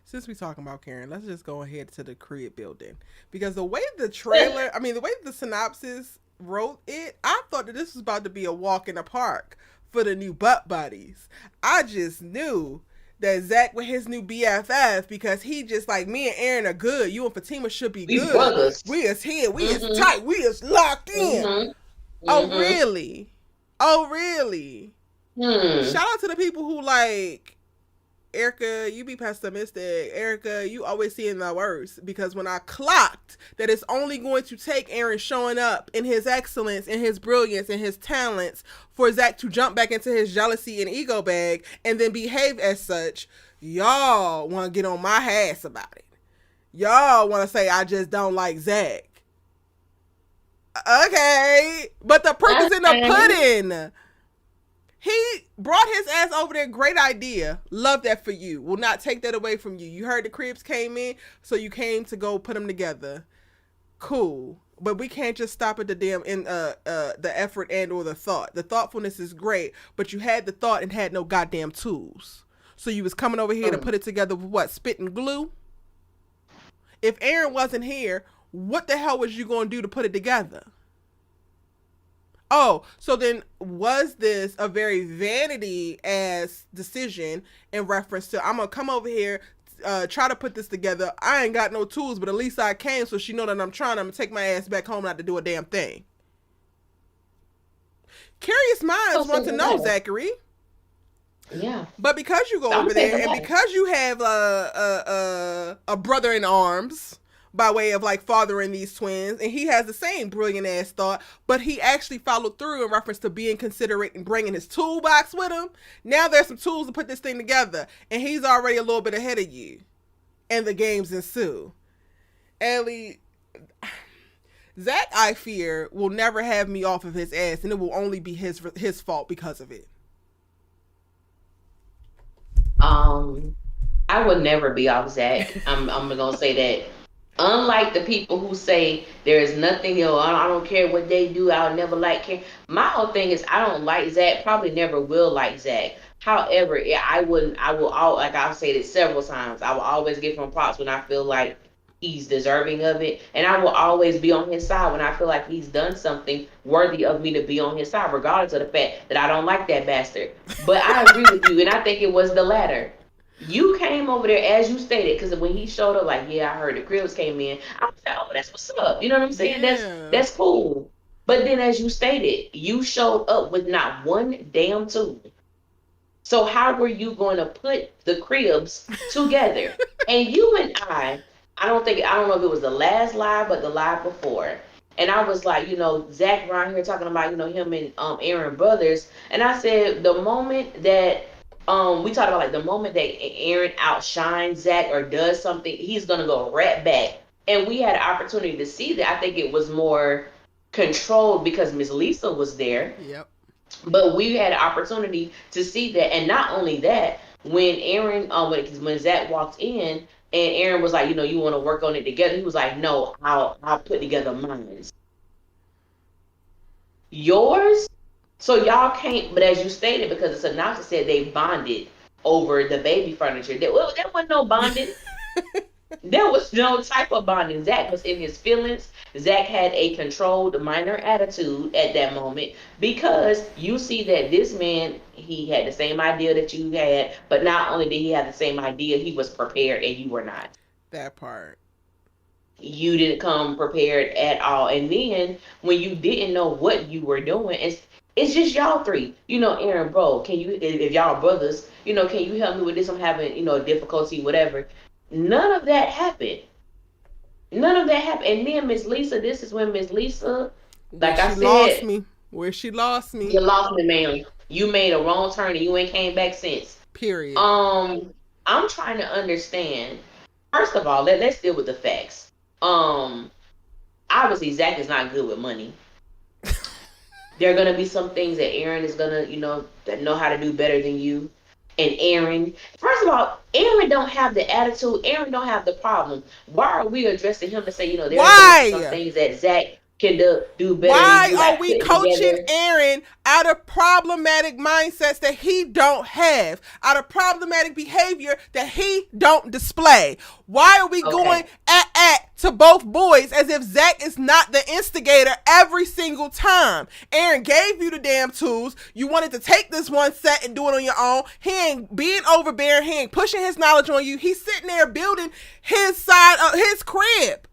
Since we talking about Karen, let's just go ahead to the crib building, because the way the trailer, the way the synopsis wrote it, I thought that this was about to be a walk in the park for the new butt buddies. I just knew that Zach with his new BFF, because he just like, me and Aaron are good. You and Fatima should be good. Brothers. We is here. We is tight. We is locked in. Oh, really? Oh, really? Shout out to the people who like, Erica, you be pessimistic. Erica, you always seeing the worst, because when I clocked that it's only going to take Aaron showing up in his excellence and his brilliance and his talents for Zach to jump back into his jealousy and ego bag and then behave as such, y'all want to get on my ass about it. Y'all want to say I just don't like Zach. Okay, but the proof is in the pudding. He brought his ass over there. Great idea. Love that for you. Will not take that away from you. You heard the cribs came in, so you came to go put them together. Cool. But we can't just stop at the damn the effort and or the thought. The thoughtfulness is great, but you had the thought and had no goddamn tools. So you was coming over here to put it together with what? Spit and glue? If Aaron wasn't here, what the hell was you going to do to put it together? Oh, so then was this a very vanity-ass decision in reference to, I'm going to come over here, try to put this together. I ain't got no tools, but at least I came so she know that I'm trying. I'm going to take my ass back home not to do a damn thing. Curious minds want to know, Zachary. Yeah. But because you go over there and because you have a brother in arms by way of like fathering these twins, and he has the same brilliant ass thought, but he actually followed through in reference to being considerate and bringing his toolbox with him. Now there's some tools to put this thing together, and he's already a little bit ahead of you, and the games ensue. Ellie, Zach, I fear, will never have me off of his ass, and it will only be his fault because of it. I would never be off Zach. I'm gonna say that. Unlike the people who say there is nothing, I don't care what they do, I'll never like him. My whole thing is I don't like Zach, probably never will like Zach. However, I've said it several times, I will always give him props when I feel like he's deserving of it. And I will always be on his side when I feel like he's done something worthy of me to be on his side, regardless of the fact that I don't like that bastard. But I agree with you, and I think it was the latter. You came over there, as you stated, because when he showed up, like, yeah, I heard the cribs came in. I was like, oh, that's what's up. You know what I'm saying? Yeah. That's cool. But then, as you stated, you showed up with not one damn tool. So how were you going to put the cribs together? And you and I don't know if it was the last live, but the live before. And I was like, Zach around here talking about, him and Aaron brothers. And I said, the moment that we talked about, like, the moment that Aaron outshines Zach or does something, he's going to go right back. And we had an opportunity to see that. I think it was more controlled because Miss Lisa was there. Yep. But we had an opportunity to see that. And not only that, when Aaron, when Zach walked in and Aaron was like, you want to work on it together? He was like, no, I'll put together mine. Yours? So y'all can't, but as you stated, because the synopsis said they bonded over the baby furniture. There wasn't no bonding. There was no type of bonding. Zach was in his feelings. Zach had a controlled minor attitude at that moment because you see that this man, he had the same idea that you had, but not only did he have the same idea, he was prepared and you were not. That part. You didn't come prepared at all. And then when you didn't know what you were doing, it's just y'all three. Aaron, bro, can you, if y'all brothers, can you help me with this? I'm having, difficulty, whatever. None of that happened. And then Miss Lisa, this is when Miss Lisa, like I said, lost me. Where she lost me. You lost me, ma'am. You made a wrong turn and you ain't came back since. Period. I'm trying to understand. First of all, let's deal with the facts. Obviously Zach is not good with money. There are going to be some things that Aaron is going to, that know how to do better than you. And Aaron, first of all, Aaron don't have the attitude. Aaron don't have the problem. Why are we addressing him to say, there are some things that Zach can do better Why than you? are we coaching Aaron out of problematic mindsets that he don't have, out of problematic behavior that he don't display? Why are we going at to both boys as if Zach is not the instigator every single time? Aaron gave you the damn tools. You wanted to take this one set and do it on your own. He ain't being overbearing. He ain't pushing his knowledge on you. He's sitting there building his side of his crib.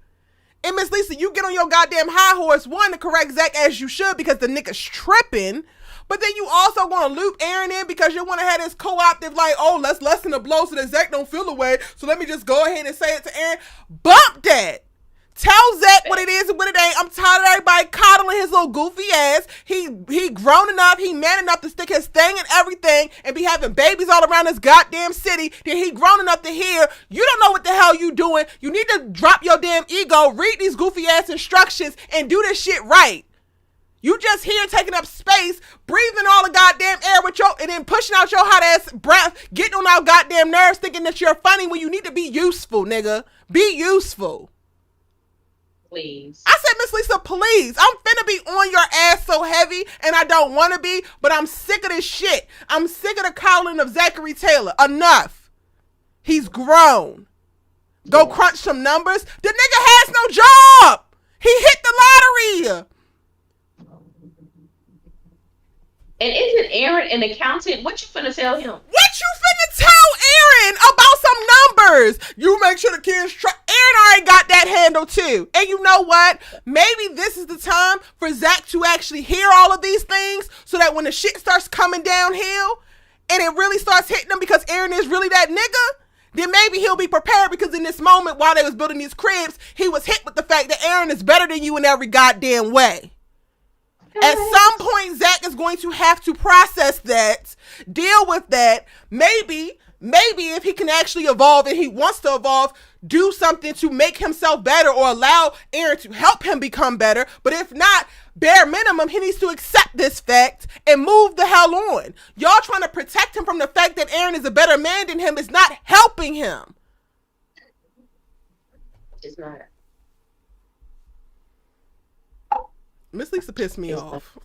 And Miss Lisa, you get on your goddamn high horse, one, to correct Zach as you should because the nigga's tripping. But then you also want to loop Aaron in because you want to have this co-optive like, oh, let's lessen the blow so that Zach don't feel the way. So let me just go ahead and say it to Aaron. Bump that. Tell Zach what it is and what it ain't. I'm tired of everybody coddling his little goofy ass. He grown enough, he man enough to stick his thing in everything and be having babies all around this goddamn city. Then he grown enough to hear, you don't know what the hell you doing. You need to drop your damn ego, read these goofy ass instructions and do this shit right. You just here taking up space, breathing all the goddamn air with your, and then pushing out your hot ass breath, getting on our goddamn nerves, thinking that you're funny when you need to be useful, nigga. Be useful. Please. I said, Miss Lisa, please. I'm finna be on your ass so heavy, and I don't want to be, but I'm sick of this shit. I'm sick of the calling of Zachary Taylor. Enough. He's grown. Go crunch some numbers. The nigga has no job. He hit the lottery. And isn't Aaron an accountant? What you finna tell him? What you finna tell Aaron about some numbers? You make sure the kids Aaron already got that handle too. And you know what? Maybe this is the time for Zach to actually hear all of these things so that when the shit starts coming downhill and it really starts hitting him because Aaron is really that nigga, then maybe he'll be prepared, because in this moment while they was building these cribs, he was hit with the fact that Aaron is better than you in every goddamn way. At some point, Zach is going to have to process that, deal with that. Maybe if he can actually evolve and he wants to evolve, do something to make himself better or allow Aaron to help him become better. But if not, bare minimum, he needs to accept this fact and move the hell on. Y'all trying to protect him from the fact that Aaron is a better man than him is not helping him. It's not. Miss Lisa pissed me off.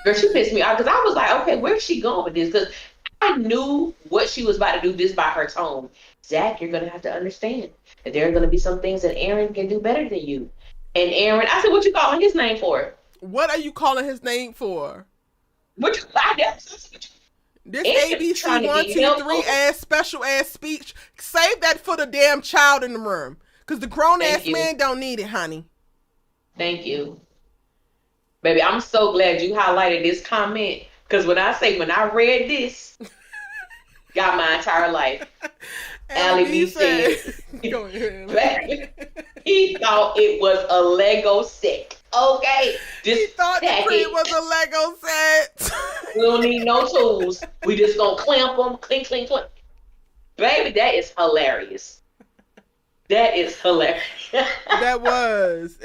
Girl, she pissed me off because I was like, okay, where's she going with this? Because I knew what she was about to do just by her tone. Zach, you're going to have to understand that there are going to be some things that Aaron can do better than you. And Aaron, I said, what you calling his name for? What are you calling his name for? What you This ABC 1, 2, 3 ass special ass speech. Save that for the damn child in the room. Because the grown ass man don't need it, honey. Thank you. Baby, I'm so glad you highlighted this comment, because when I read this, got my entire life. Allie B said, go ahead. He thought it was a Lego set. Okay? He thought the crib was a Lego set. We don't need no tools. We just gonna clamp them, clink, clink, clink. Baby, that is hilarious. That is hilarious. It was.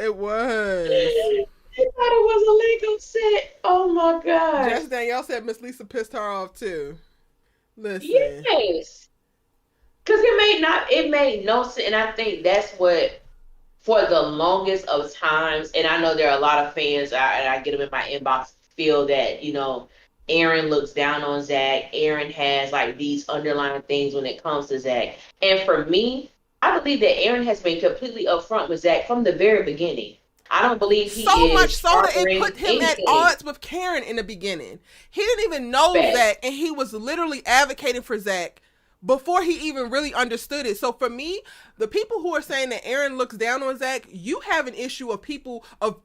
I thought it was a Lego set. Oh my God. Just Danielle said Miss Lisa pissed her off too. Listen. Yes. Because it made no sense. And I think that's what, for the longest of times, and I know there are a lot of fans, and I get them in my inbox, feel that, Aaron looks down on Zach. Aaron has like these underlying things when it comes to Zach. And for me, I believe that Aaron has been completely upfront with Zach from the very beginning. I don't believe he so is much so that it put him anything at odds with Karen in the beginning. He didn't even know Zach, and he was literally advocating for Zach before he even really understood it. So for me, the people who are saying that Aaron looks down on Zach, you have an issue of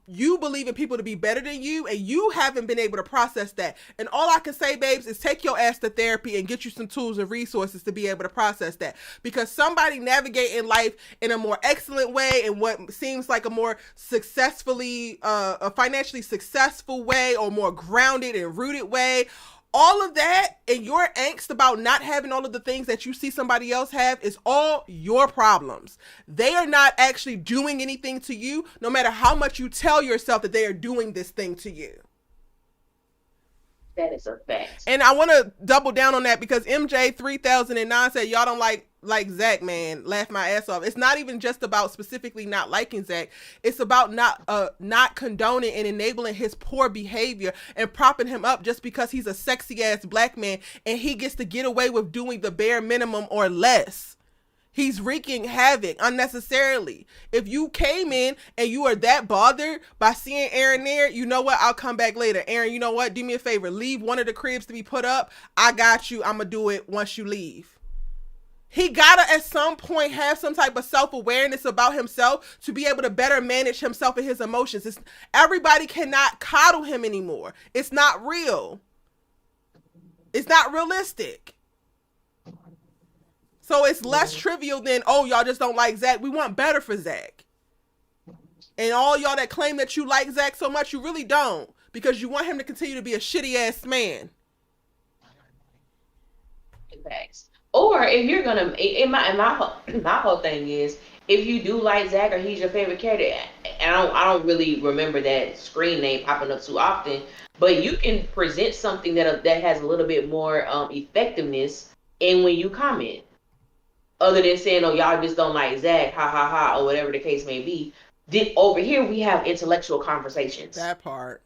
you believing people to be better than you, and you haven't been able to process that. And all I can say, babes, is take your ass to therapy and get you some tools and resources to be able to process that. Because somebody navigating life in a more excellent way, and what seems like a more successfully, a financially successful way, or more grounded and rooted way, all of that and your angst about not having all of the things that you see somebody else have is all your problems. They are not actually doing anything to you, no matter how much you tell yourself that they are doing this thing to you. That is a fact. And I want to double down on that, because MJ 3009 said, y'all don't like Zach, man. Laugh my ass off. It's not even just about specifically not liking Zach. It's about not condoning and enabling his poor behavior and propping him up just because he's a sexy ass black man and he gets to get away with doing the bare minimum or less. He's wreaking havoc unnecessarily. If you came in and you are that bothered by seeing Aaron there, you know what? I'll come back later. Aaron, you know what? Do me a favor. Leave one of the cribs to be put up. I got you. I'm going to do it once you leave. He got to at some point have some type of self-awareness about himself to be able to better manage himself and his emotions. Everybody cannot coddle him anymore. It's not real. It's not realistic. So it's less trivial than, oh, y'all just don't like Zach. We want better for Zach. And all y'all that claim that you like Zach so much, you really don't. Because you want him to continue to be a shitty ass man. Facts. Or if you're gonna, my whole thing is, if you do like Zach or he's your favorite character, and I don't really remember that screen name popping up too often, but you can present something that has a little bit more effectiveness in when you comment, other than saying, "Oh, y'all just don't like Zach," ha ha ha, or whatever the case may be. Then over here we have intellectual conversations. That part.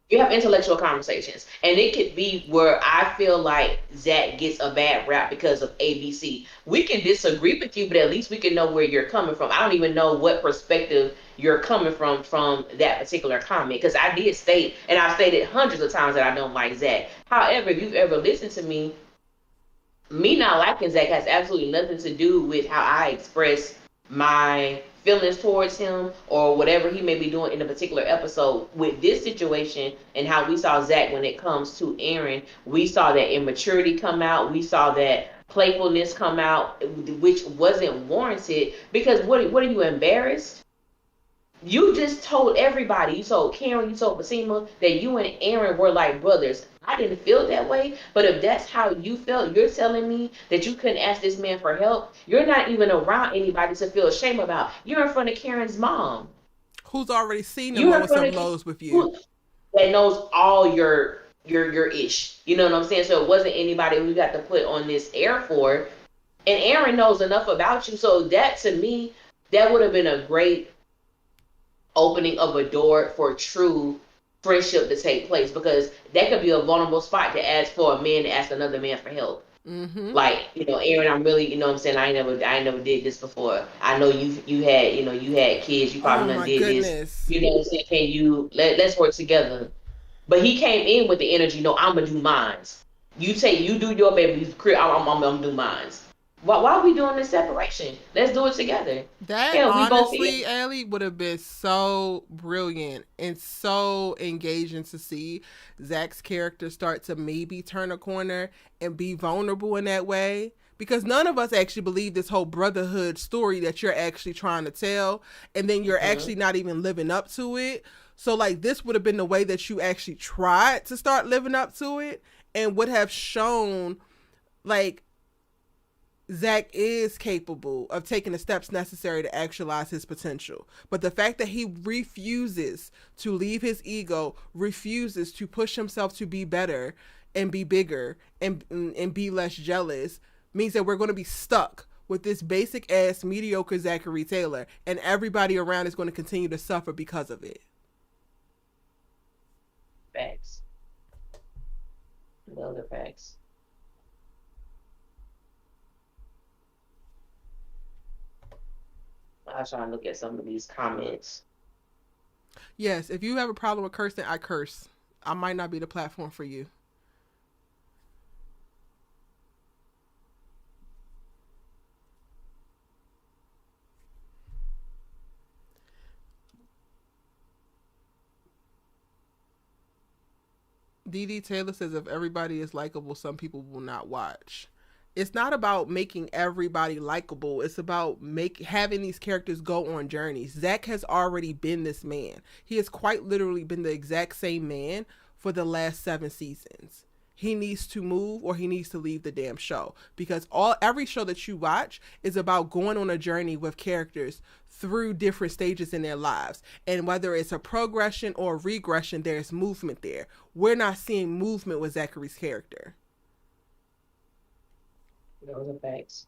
You have intellectual conversations, and it could be where I feel like Zach gets a bad rap because of ABC. We can disagree with you, but at least we can know where you're coming from. I don't even know what perspective you're coming from that particular comment, because I did state, and I've stated hundreds of times that I don't like Zach. However, if you've ever listened to me not liking Zach has absolutely nothing to do with how I express my feelings towards him or whatever he may be doing in a particular episode. With this situation and how we saw Zach when it comes to Aaron, we saw that immaturity come out. We saw that playfulness come out, which wasn't warranted, because what are you, embarrassed? You just told everybody, you told Karen, you told Fatima, that you and Aaron were like brothers. I didn't feel that way, but if that's how you felt, you're telling me that you couldn't ask this man for help. You're not even around anybody to feel shame about. You're in front of Karen's mom, who's already seen the you're in lowest front of of lows with you. that knows all your ish. You know what I'm saying? So it wasn't anybody who got to put on this air for. And Aaron knows enough about you, so that, to me, that would have been a great opening of a door for true friendship to take place, because that could be a vulnerable spot to ask for a man to ask another man for help. Mm-hmm. Like, Aaron, I'm really, what I'm saying, I never did this before. I know you had, you had kids, you Oh probably done my did this. goodness. What I'm saying? Can you let's work together? But he came in with the energy, no, I'm gonna do mines. You do your baby's career, I'm gonna do mines. Why are we doing this separation? Let's do it together. That Yeah, we both honestly, Allie, would have been so brilliant and so engaging to see Zach's character start to maybe turn a corner and be vulnerable in that way. Because none of us actually believe this whole brotherhood story that you're actually trying to tell, and then you're actually not even living up to it. So, like, this would have been the way that you actually tried to start living up to it, and would have shown, like, Zach is capable of taking the steps necessary to actualize his potential. But the fact that he refuses to leave his ego, refuses to push himself to be better and be bigger and be less jealous, means that we're going to be stuck with this basic ass mediocre Zachary Taylor, and everybody around is going to continue to suffer because of it. Facts. Those are facts. I was trying to look at some of these comments. Yes, if you have a problem with cursing, I curse. I might not be the platform for you. DD Taylor says if everybody is likable, some people will not watch. It's not about making everybody likable. It's about having these characters go on journeys. Zach has already been this man. He has quite literally been the exact same man for the last 7 seasons. He needs to move or he needs to leave the damn show, because every show that you watch is about going on a journey with characters through different stages in their lives. And whether it's a progression or a regression, there's movement there. We're not seeing movement with Zachary's character. Those are facts.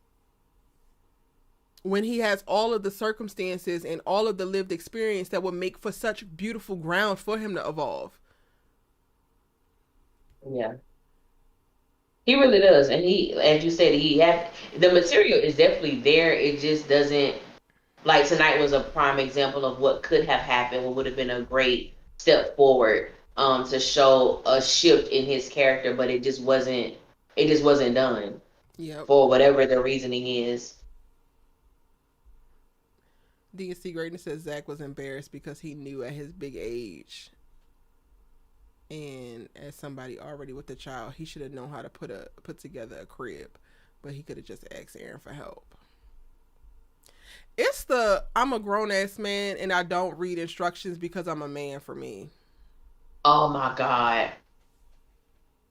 When he has all of the circumstances and all of the lived experience that would make for such beautiful ground for him to evolve. Yeah. He really does. And he, as you said, the material is definitely there. It just doesn't, like, tonight was a prime example of what could have happened, what would have been a great step forward to show a shift in his character, but it just wasn't done. Yep. For whatever the reasoning is. DNC Greatness says Zach was embarrassed because he knew at his big age, and as somebody already with a child, he should have known how to put together a crib, but he could have just asked Aaron for help. It's the I'm a grown ass man and I don't read instructions because I'm a man for me. Oh my God.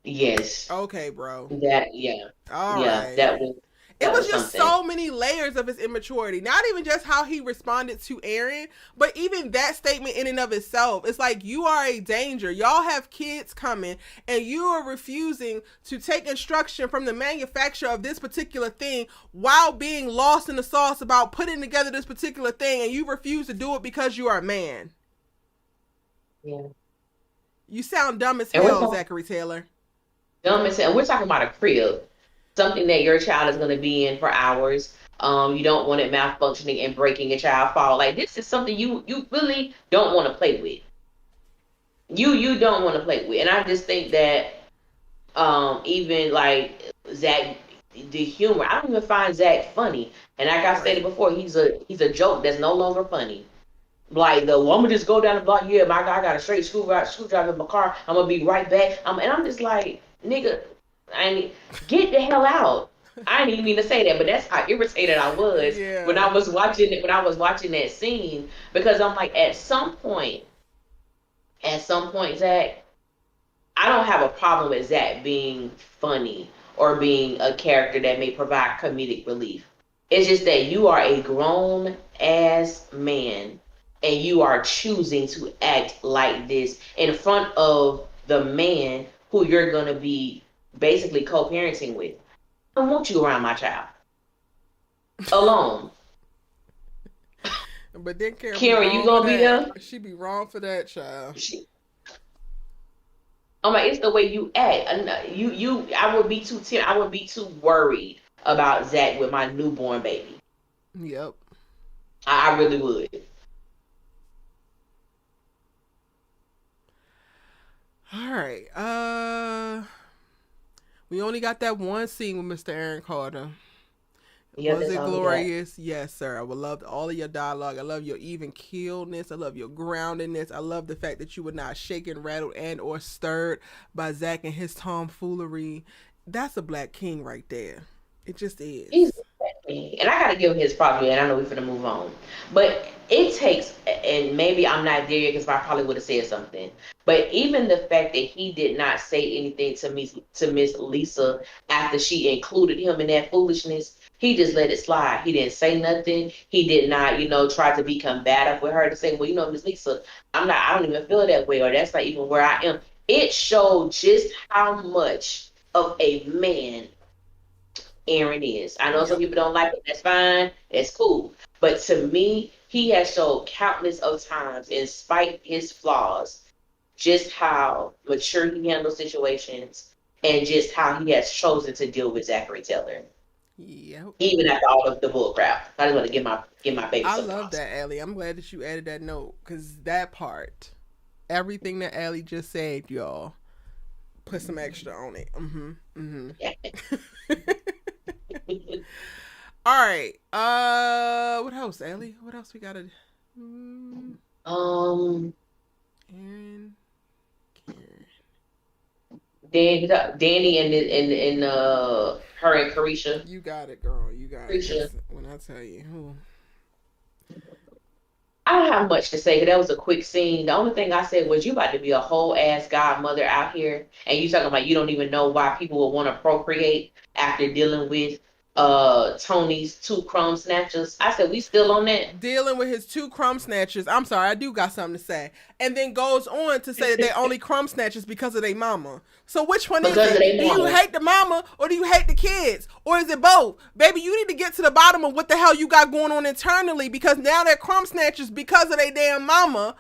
Yes. Okay, bro. That, yeah. All yeah, right. that was. It was just so many layers of his immaturity. Not even just how he responded to Aaron, but even that statement in and of itself. It's like, you are a danger. Y'all have kids coming, and you are refusing to take instruction from the manufacturer of this particular thing while being lost in the sauce about putting together this particular thing, and you refuse to do it because you are a man. Yeah. You sound dumb as hell, Zachary Taylor. Dumb as hell. We're talking about a crib. Something that your child is going to be in for hours. You don't want it malfunctioning and breaking, a child fall. Like, this is something you really don't want to play with. You don't want to play with. And I just think that even like Zach, the humor, I don't even find Zach funny. And like I stated before, he's a joke that's no longer funny. Like, the woman just go down the block, yeah, my guy, I got a straight screwdriver in my car, I'm gonna be right back. And I'm just like, nigga, get the hell out. I didn't even mean to say that, but that's how irritated I was when I was watching it, when I was watching that scene, because I'm like, at some point, Zach, I don't have a problem with Zach being funny or being a character that may provide comedic relief. It's just that you are a grown ass man and you are choosing to act like this in front of the man who you're going to be basically co-parenting with. I don't want you around my child. Alone. But then Karen, you gonna be there? She be wrong for that, child. I'm like, it's the way you act. I would be too worried about Zach with my newborn baby. Yep. I really would. All right. We only got that one scene with Mr. Aaron Carter. Yeah, was it glorious? Yes, sir. I would love all of your dialogue. I love your even keelness. I love your groundedness. I love the fact that you were not shaken, rattled, and or stirred by Zach and his tomfoolery. That's a black king right there. It just is. He's and I gotta give him his props, and I know we're gonna move on. But it takes, and maybe I'm not there yet because I probably would have said something. But even the fact that he did not say anything to Miss Lisa after she included him in that foolishness, he just let it slide. He didn't say nothing. He did not, try to be combative with her to say, well, Miss Lisa, I don't even feel that way, or that's not even where I am. It showed just how much of a man Aaron is. I know some people don't like it. That's fine. That's cool. But to me, he has showed countless of times, in spite his flaws, just how mature he handles situations and just how he has chosen to deal with Zachary Taylor. Yep. Even after all of the bull crap. I just want to give my baby I some love props. that, Allie. I'm glad that you added that note, because that part, everything that Allie just said, y'all, put some extra on it. All right. What else, Allie? What else we gotta? Aaron, Karen, Danny and her and Carisha. You got it, girl. You got it. When I tell you, I don't have much to say because that was a quick scene. The only thing I said was, you about to be a whole ass godmother out here, and you talking about you don't even know why people would want to procreate after dealing with Tony's 2 crumb snatchers. I said, we still on that? Dealing with his 2 crumb snatchers. I'm sorry, I do got something to say. And then goes on to say that they only crumb snatchers because of their mama. So which one is it? Do you hate the mama or do you hate the kids? Or is it both? Baby, you need to get to the bottom of what the hell you got going on internally, because now they're crumb snatchers because of their damn mama.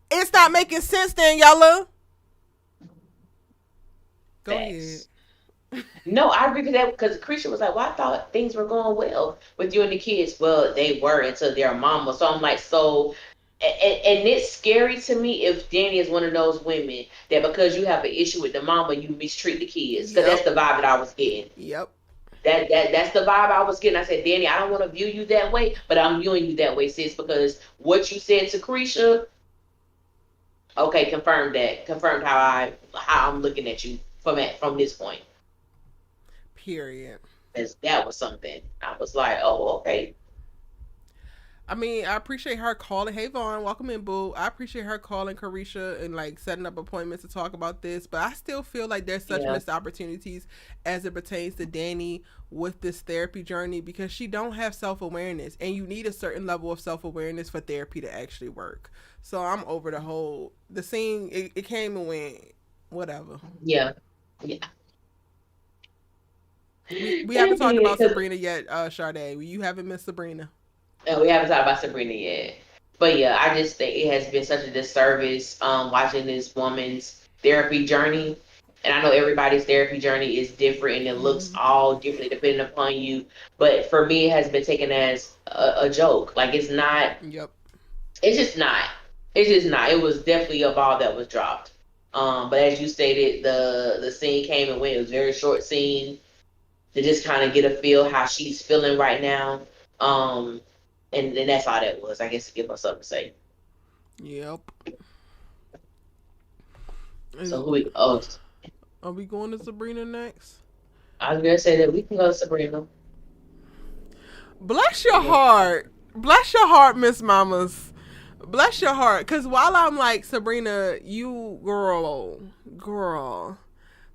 It's not making sense, Daniela. Go ahead. No, I agree with that, because Krisha was like, well, I thought things were going well with you and the kids. Well, they were until their mama. So I'm like, and it's scary to me if Danny is one of those women that because you have an issue with the mama, you mistreat the kids. Because that's the vibe that I was getting. Yep. That's the vibe I was getting. I said, Danny, I don't want to view you that way, but I'm viewing you that way, sis, because what you said to Krisha, okay, confirmed how I'm looking at you from this point. Period. That was something. I was like, oh, okay. I mean, I appreciate her calling. Hey, Vaughn, welcome in, boo. I appreciate her calling Carisha and like setting up appointments to talk about this. But I still feel like there's such Yeah. missed opportunities as it pertains to Danni with this therapy journey because she don't have self awareness, and you need a certain level of self awareness for therapy to actually work. So I'm over the scene. It came and went. Whatever. Yeah. Yeah. We haven't It talked did, about because Sabrina yet, Sade. You haven't missed Sabrina. we haven't talked about Sabrina yet. But yeah, I just think it has been such a disservice watching this woman's therapy journey. And I know everybody's therapy journey is different and it looks Mm-hmm. all different depending upon you. But for me, it has been taken as a joke. Like, it's not, Yep. it's just not. It's just not. It was definitely a ball that was dropped. But as you stated, the scene came and went. It was a very short scene to just kind of get a feel how she's feeling right now. Um, and that's all that was. I guess to give us something to say. Yep. So And are we going to Sabrina next? I was gonna say that we can go to Sabrina. Bless your Yeah. heart. Bless your heart, Miss Mamas. Bless your heart. Because while I'm like, Sabrina, you, girl,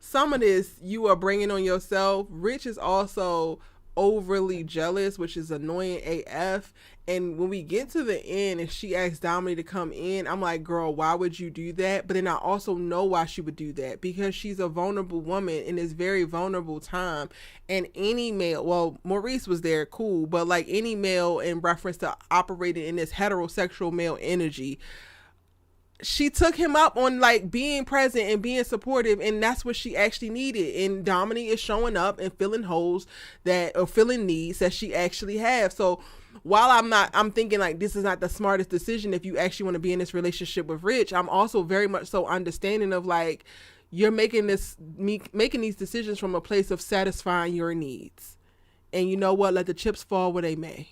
some of this you are bringing on yourself. Rich is also overly jealous, which is annoying AF. And when we get to the end and she asks Dominique to come in, I'm like, girl, why would you do that? But then I also know why she would do that, because she's a vulnerable woman in this very vulnerable time. And any male, well, Maurice was there, cool, but like any male in reference to operating in this heterosexual male energy, she took him up on like being present and being supportive, and that's what she actually needed. And Dominique is showing up and filling holes that, or filling needs that she actually have. So while I'm thinking like this is not the smartest decision if you actually want to be in this relationship with Rich, I'm also very much so understanding of like, you're making these decisions from a place of satisfying your needs. And you know what? Let the chips fall where they may.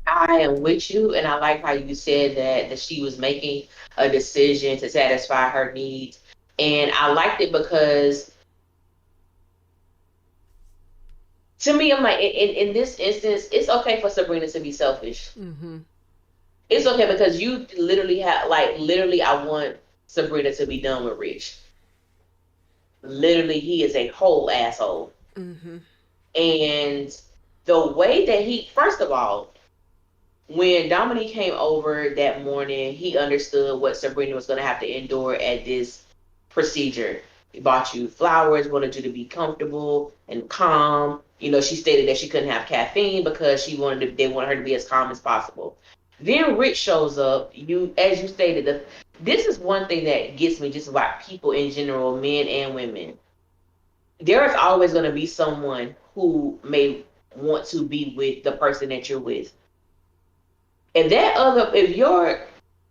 I am with you, and I like how you said that she was making a decision to satisfy her needs, and I liked it because to me, I'm like, in this instance, it's okay for Sabrina to be selfish. Mm-hmm. It's okay because you literally have, like, literally, I want Sabrina to be done with Rich. Literally, he is a whole asshole. Mm-hmm. And the way that first of all, when Dominique came over that morning, he understood what Sabrina was going to have to endure at this procedure. He bought you flowers, wanted you to be comfortable and calm. You know, she stated that she couldn't have caffeine because they wanted her to be as calm as possible. Then Rich shows up. As you stated, this is one thing that gets me just about people in general, men and women. There is always going to be someone who may want to be with the person that you're with. If your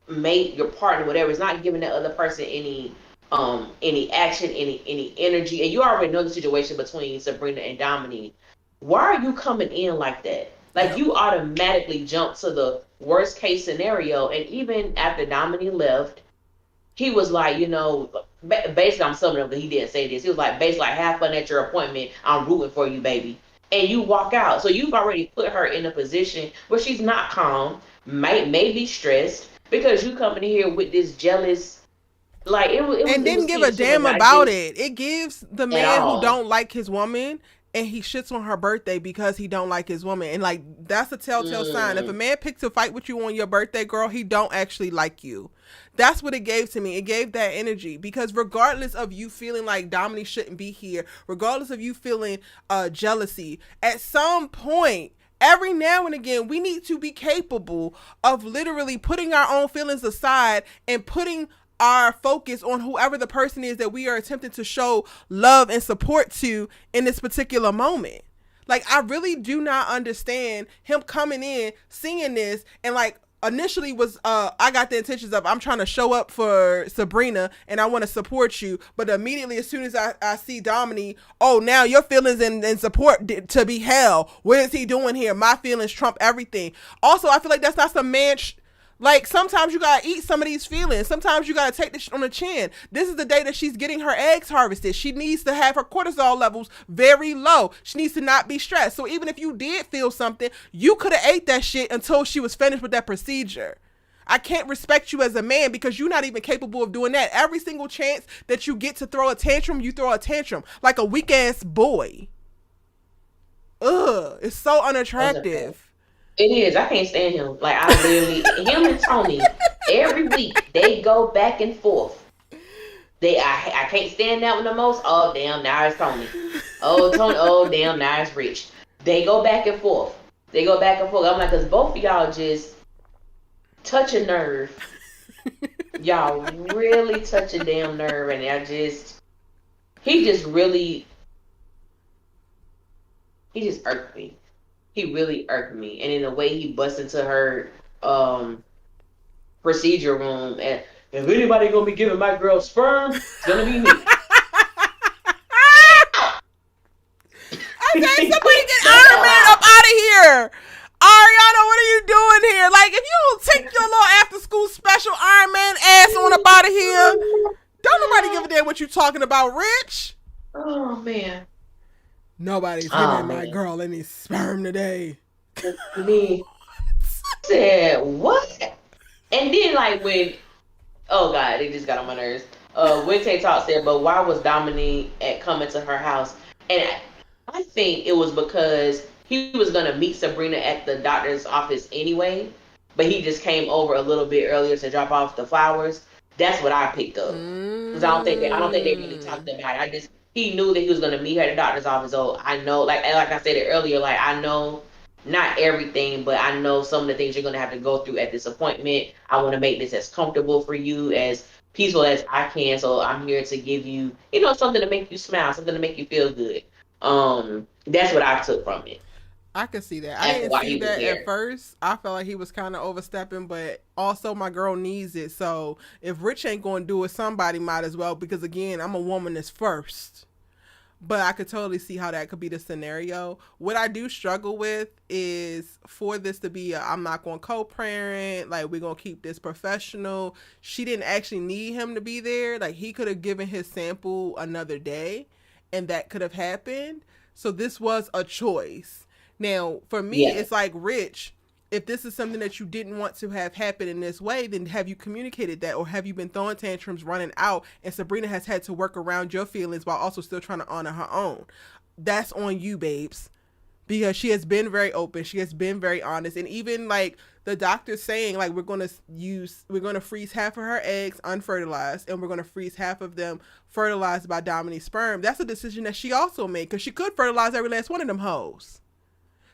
mate, your partner, whatever, is not giving that other person any action, any energy, and you already know the situation between Sabrina and Dominique, why are you coming in like that? Like, Yep. you automatically jump to the worst case scenario. And even after Dominique left, he was like, basically, I'm summing up, but he didn't say this. He was like, basically, like, have fun at your appointment. I'm rooting for you, baby. And you walk out. So you've already put her in a position where she's not calm, may be stressed, because you coming here with this jealous, like, And it didn't was give seeing a she was damn not about getting it. It gives the at man who all. don't like his woman and he shits on her birthday because he don't like his woman. And like, that's a telltale sign. If a man picks a fight with you on your birthday, girl, he don't actually like you. That's what it gave to me. It gave that energy, because regardless of you feeling like Dominique shouldn't be here, regardless of you feeling jealousy, at some point, every now and again, we need to be capable of literally putting our own feelings aside and putting our focus on whoever the person is that we are attempting to show love and support to in this particular moment. Like, I really do not understand him coming in, seeing this, and like, initially was I got the intentions of, I'm trying to show up for Sabrina and I want to support you, but immediately as soon as I see Dominique, oh, now your feelings and support to be hell. What is he doing here? My feelings trump everything. Also, I feel like that's not some man Like, sometimes you gotta eat some of these feelings. Sometimes you gotta take this shit on the chin. This is the day that she's getting her eggs harvested. She needs to have her cortisol levels very low. She needs to not be stressed. So even if you did feel something, you could have ate that shit until she was finished with that procedure. I can't respect you as a man because you're not even capable of doing that. Every single chance that you get to throw a tantrum, you throw a tantrum like a weak ass boy. Ugh, it's so unattractive. It is. I can't stand him. Like, I literally, him and Tony, every week, they go back and forth. I can't stand that one the most. Oh, damn, now it's Tony. Oh, Tony, oh, damn, now it's Rich. They go back and forth. I'm like, because both of y'all just touch a nerve. Y'all really touch a damn nerve. And he just irked me. He really irked me. And in the way he bust into her procedure room, and if anybody gonna be giving my girl sperm, it's gonna be me. I said, somebody get Iron Man up out of here. Ariana, what are you doing here? Like, if you don't take your little after school special Iron Man ass on up out of here, don't nobody give a damn what you talking about, Rich. Oh, man. Nobody's giving my girl any sperm today. Me said, what? And then, like, when, oh, God, it just got on my nerves. When Tay Talk said, but why was Dominique coming to her house? And I think it was because he was going to meet Sabrina at the doctor's office anyway, but he just came over a little bit earlier to drop off the flowers. That's what I picked up. Because I don't think they really talked about it. He knew that he was going to meet her at the doctor's office. So I know, like I said it earlier, like, I know not everything, but I know some of the things you're going to have to go through at this appointment. I want to make this as comfortable for you, as peaceful as I can. So I'm here to give you, something to make you smile, something to make you feel good. That's what I took from it. I could see that. I didn't see that at first. I felt like he was kind of overstepping, but also my girl needs it. So if Rich ain't going to do it, somebody might as well, because again, I'm a woman that's first. But I could totally see how that could be the scenario. What I do struggle with is for this to be I'm not going to co-parent. Like, we're going to keep this professional. She didn't actually need him to be there. Like, he could have given his sample another day and that could have happened. So this was a choice. Now, for me, It's like, Rich, if this is something that you didn't want to have happen in this way, then have you communicated that, or have you been throwing tantrums, running out, and Sabrina has had to work around your feelings while also still trying to honor her own? That's on you, babes, because she has been very open. She has been very honest. And even like the doctor's saying, like, we're going to freeze half of her eggs unfertilized, and we're going to freeze half of them fertilized by Dominique's sperm. That's a decision that she also made, because she could fertilize every last one of them hoes.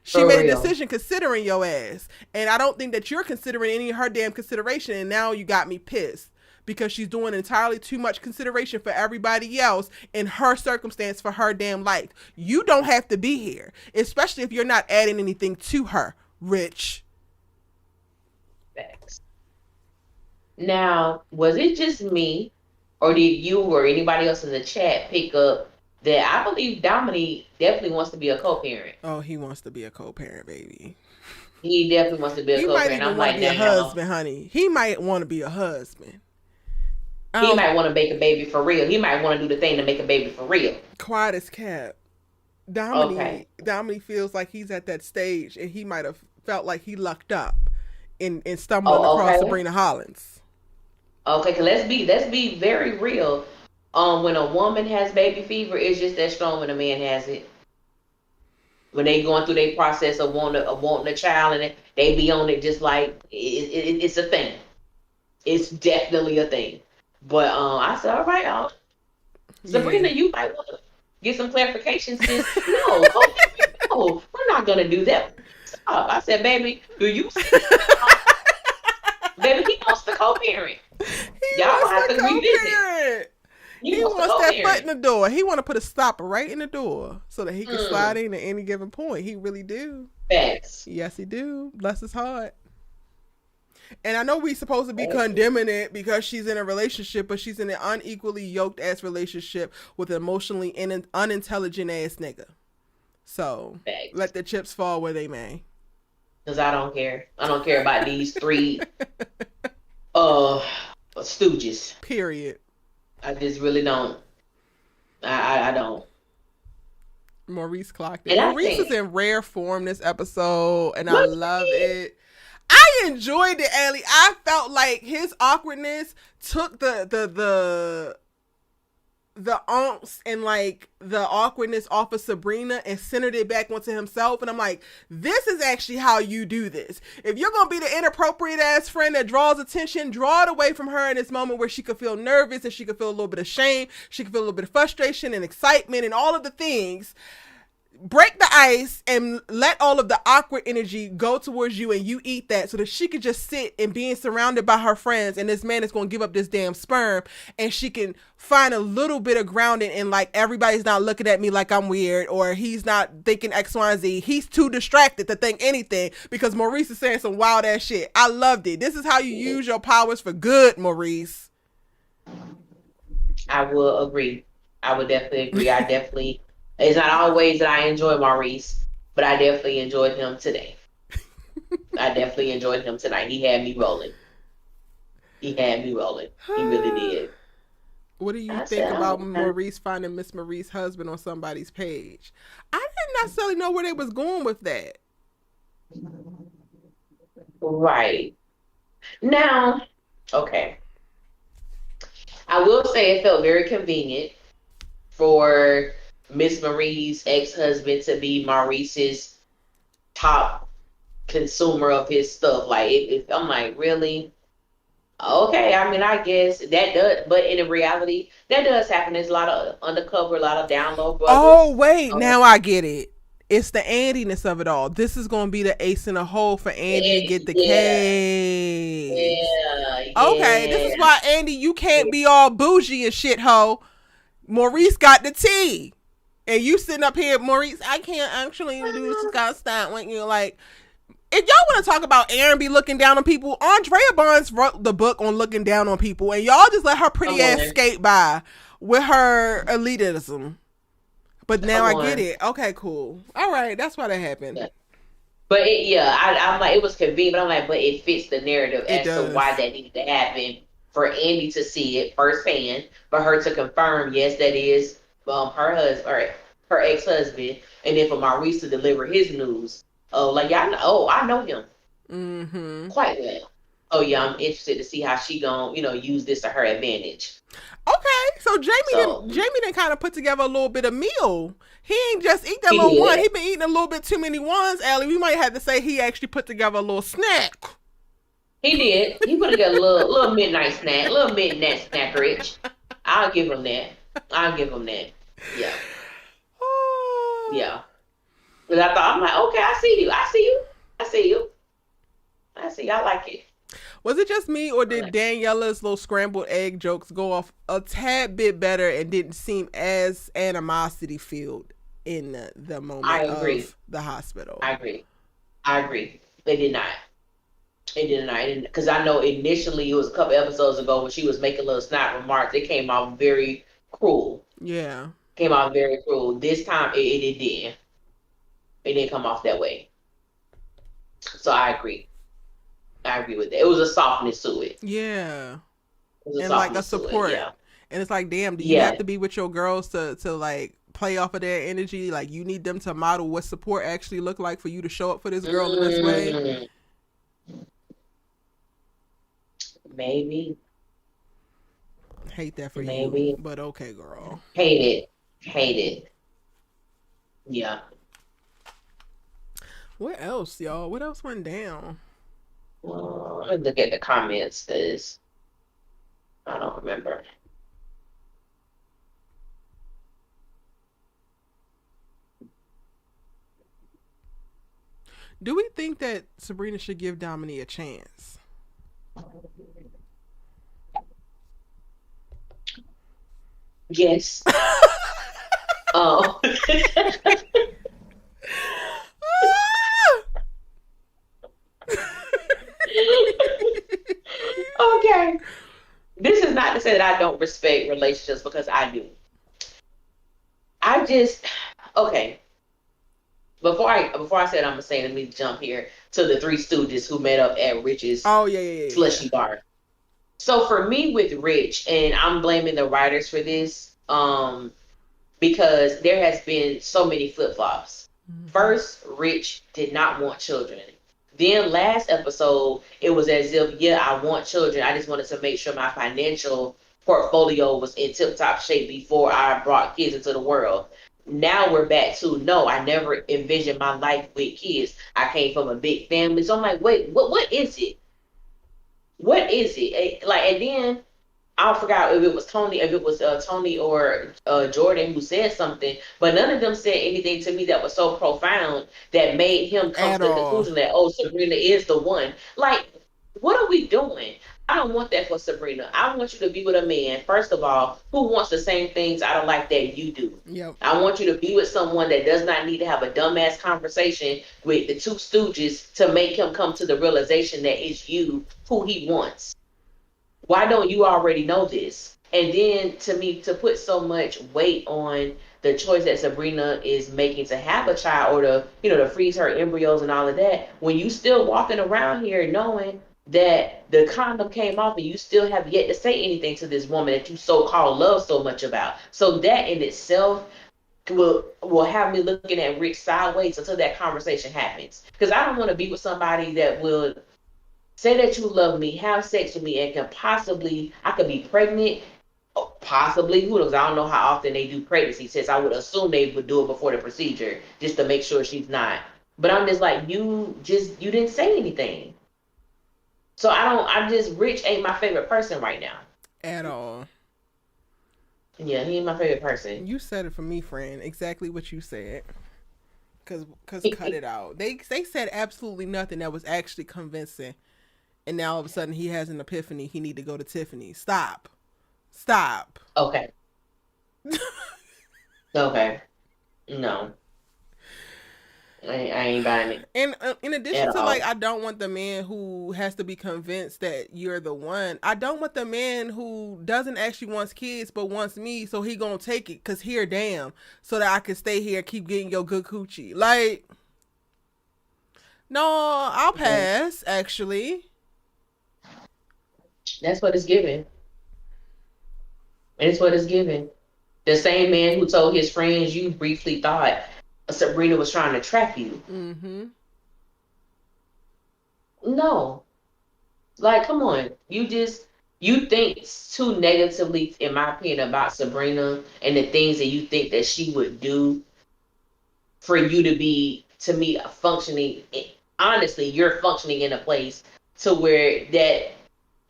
She made a decision considering your ass. And I don't think that you're considering any of her damn consideration. And now you got me pissed because she's doing entirely too much consideration for everybody else in her circumstance for her damn life. You don't have to be here, especially if you're not adding anything to her, Rich. Facts. Now, was it just me, or did you or anybody else in the chat pick up that I believe Dominique definitely wants to be a co-parent? Oh, he wants to be a co-parent, baby. He definitely wants to be a co-parent. He might even want to be a husband, honey. He might want to be a husband. He might want to make a baby for real. He might want to do the thing to make a baby for real. Quiet as kept. Dominique feels like he's at that stage, and he might have felt like he lucked up in stumbling across Sabrina Hollins. Okay, cause let's be very real. When a woman has baby fever, it's just as strong when a man has it. When they going through their process of wanting a child, and they be on it just like it's a thing. It's definitely a thing. But I said, all right, Sabrina, you might want to get some clarification. Sis, no, we're not gonna do that. Stop. I said, baby, do you? Baby, he wants to co-parent. Y'all have to revisit. He wants that foot in the door. He want to put a stopper right in the door so that he can slide in at any given point. He really do. Facts. Yes, he do. Bless his heart. And I know we supposed to be condemning it because she's in a relationship, but she's in an unequally yoked ass relationship with an emotionally unintelligent ass nigga. So let the chips fall where they may. because I don't care. I don't care about these three stooges. Period. I just really don't. I don't. Maurice clocked it. And Maurice is in rare form this episode, and I What? love it. I enjoyed it, Allie. I felt like his awkwardness took the angst and like the awkwardness off of Sabrina and centered it back onto himself. And I'm like, this is actually how you do this. If you're gonna be the inappropriate ass friend that draws attention, draw it away from her in this moment where she could feel nervous and she could feel a little bit of shame, she could feel a little bit of frustration and excitement and all of the things. Break the ice and let all of the awkward energy go towards you, and you eat that so that she could just sit and being surrounded by her friends, and this man is going to give up this damn sperm, and she can find a little bit of grounding in like, everybody's not looking at me like I'm weird, or he's not thinking X, Y, and Z. He's too distracted to think anything because Maurice is saying some wild ass shit. I loved it. This is how you use your powers for good, Maurice. I will agree. I would definitely agree. It's not always that I enjoy Maurice, but I definitely enjoyed him today. I definitely enjoyed him tonight. He had me rolling. He really did. What do you think about Maurice finding Miss Marie's husband on somebody's page? I didn't necessarily know where they was going with that. Right. Now, okay. I will say it felt very convenient for Miss Marie's ex-husband to be Maurice's top consumer of his stuff. Like, I'm like, really? Okay, I mean, I guess that does, but in reality, that does happen. There's a lot of undercover, a lot of download brothers. Oh, wait, now I get it. It's the Andiness of it all. This is going to be the ace in the hole for Andy to get the case. Yeah. Okay, this is why, Andy, you can't be all bougie and shit, ho. Maurice got the tea. And you sitting up here, Maurice, I can't actually do this. Got to stop when you're like, if y'all want to talk about Aaron be looking down on people, Andrea Barnes wrote the book on looking down on people, and y'all just let her pretty ass skate by with her elitism. But now I get it. Okay, cool. All right, that's why that happened. Yeah. But I'm like, it was convenient, but I'm like, but it fits the narrative as to why that needed to happen for Andy to see it firsthand, for her to confirm, yes, that is her husband or her ex-husband, and then for Maurice to deliver his news. Oh, like, yeah, I know him quite well. Oh yeah, I'm interested to see how she gonna, use this to her advantage. Okay, so Jamie didn't kind of put together a little bit of meal. He ain't just eat that little one. He been eating a little bit too many ones, Allie. We might have to say he actually put together a little snack. He did. He put together a little midnight snack, a little midnight snack rich. I'll give him that. Yeah. Yeah. Because I'm like, okay, I see you. I like it. Was it just me, or did Daniela's little scrambled egg jokes go off a tad bit better and didn't seem as animosity filled in the moment of the hospital? I agree. They did not. Because I know initially it was a couple episodes ago when she was making little snide remarks. It came out very cruel. Yeah. Came out very cruel. This time it didn't. It didn't come off that way. So I agree with that. It was a softness to it. Yeah. And like a support. Yeah. And it's like, damn, do you have to be with your girls to like play off of their energy? Like, you need them to model what support actually look like for you to show up for this girl in this way? Maybe. Hate that for you. But okay, girl. Hate it. Yeah. What else, y'all? What else went down? Let me look at the comments, because I don't remember. Do we think that Sabrina should give Dominique a chance? Yes. Oh. Okay. This is not to say that I don't respect relationships, because I do. Okay. Before I say what I'm gonna say, let me jump here. to the Three Stooges who met up at Rich's Oh yeah. slushy bar. So for me with Rich, and I'm blaming the writers for this, because there has been so many flip flops. First, Rich did not want children. Then last episode, it was as if, yeah, I want children. I just wanted to make sure my financial portfolio was in tip top shape before I brought kids into the world. Now we're back to no, I never envisioned my life with kids. I came from a big family. So I'm like, wait, what is it? What is it? Like, and then I forgot if it was Tony or Jordan who said something, but none of them said anything to me that was so profound that made him come At to the all. conclusion that, oh, Sabrina is the one. Like, what are we doing? I don't want that for Sabrina. I want you to be with a man, first of all, who wants the same things out of life that you do. Yep. I want you to be with someone that does not need to have a dumbass conversation with the two stooges to make him come to the realization that it's you who he wants. Why don't you already know this? And then to me, to put so much weight on the choice that Sabrina is making to have a child or to freeze her embryos and all of that, when you still walking around here knowing that the condom came off and you still have yet to say anything to this woman that you so-called love so much about. So that in itself will have me looking at Rick sideways until that conversation happens. Because I don't want to be with somebody that will say that you love me, have sex with me, and I could be pregnant, possibly, who knows? I don't know how often they do pregnancy tests. I would assume they would do it before the procedure just to make sure she's not. But I'm just like, you didn't say anything. So Rich ain't my favorite person right now. At all. Yeah, he ain't my favorite person. You said it for me, friend. Exactly what you said. Cause cut it out. They said absolutely nothing that was actually convincing. And now all of a sudden he has an epiphany. He need to go to Tiffany. Stop. Okay. Okay. No. I ain't buying it. And in addition to I don't want the man who has to be convinced that you're the one. I don't want the man who doesn't actually wants kids but wants me, so he gonna take it because here, damn, so that I can stay here and keep getting your good coochie. Like, no, I'll pass. Actually, that's what it's giving. It's what it's giving. The same man who told his friends you briefly thought Sabrina was trying to trap you. Mm-hmm. No. Like, come on. You think too negatively, in my opinion, about Sabrina and the things that you think that she would do for you to be, to me, functioning. Honestly, you're functioning in a place to where that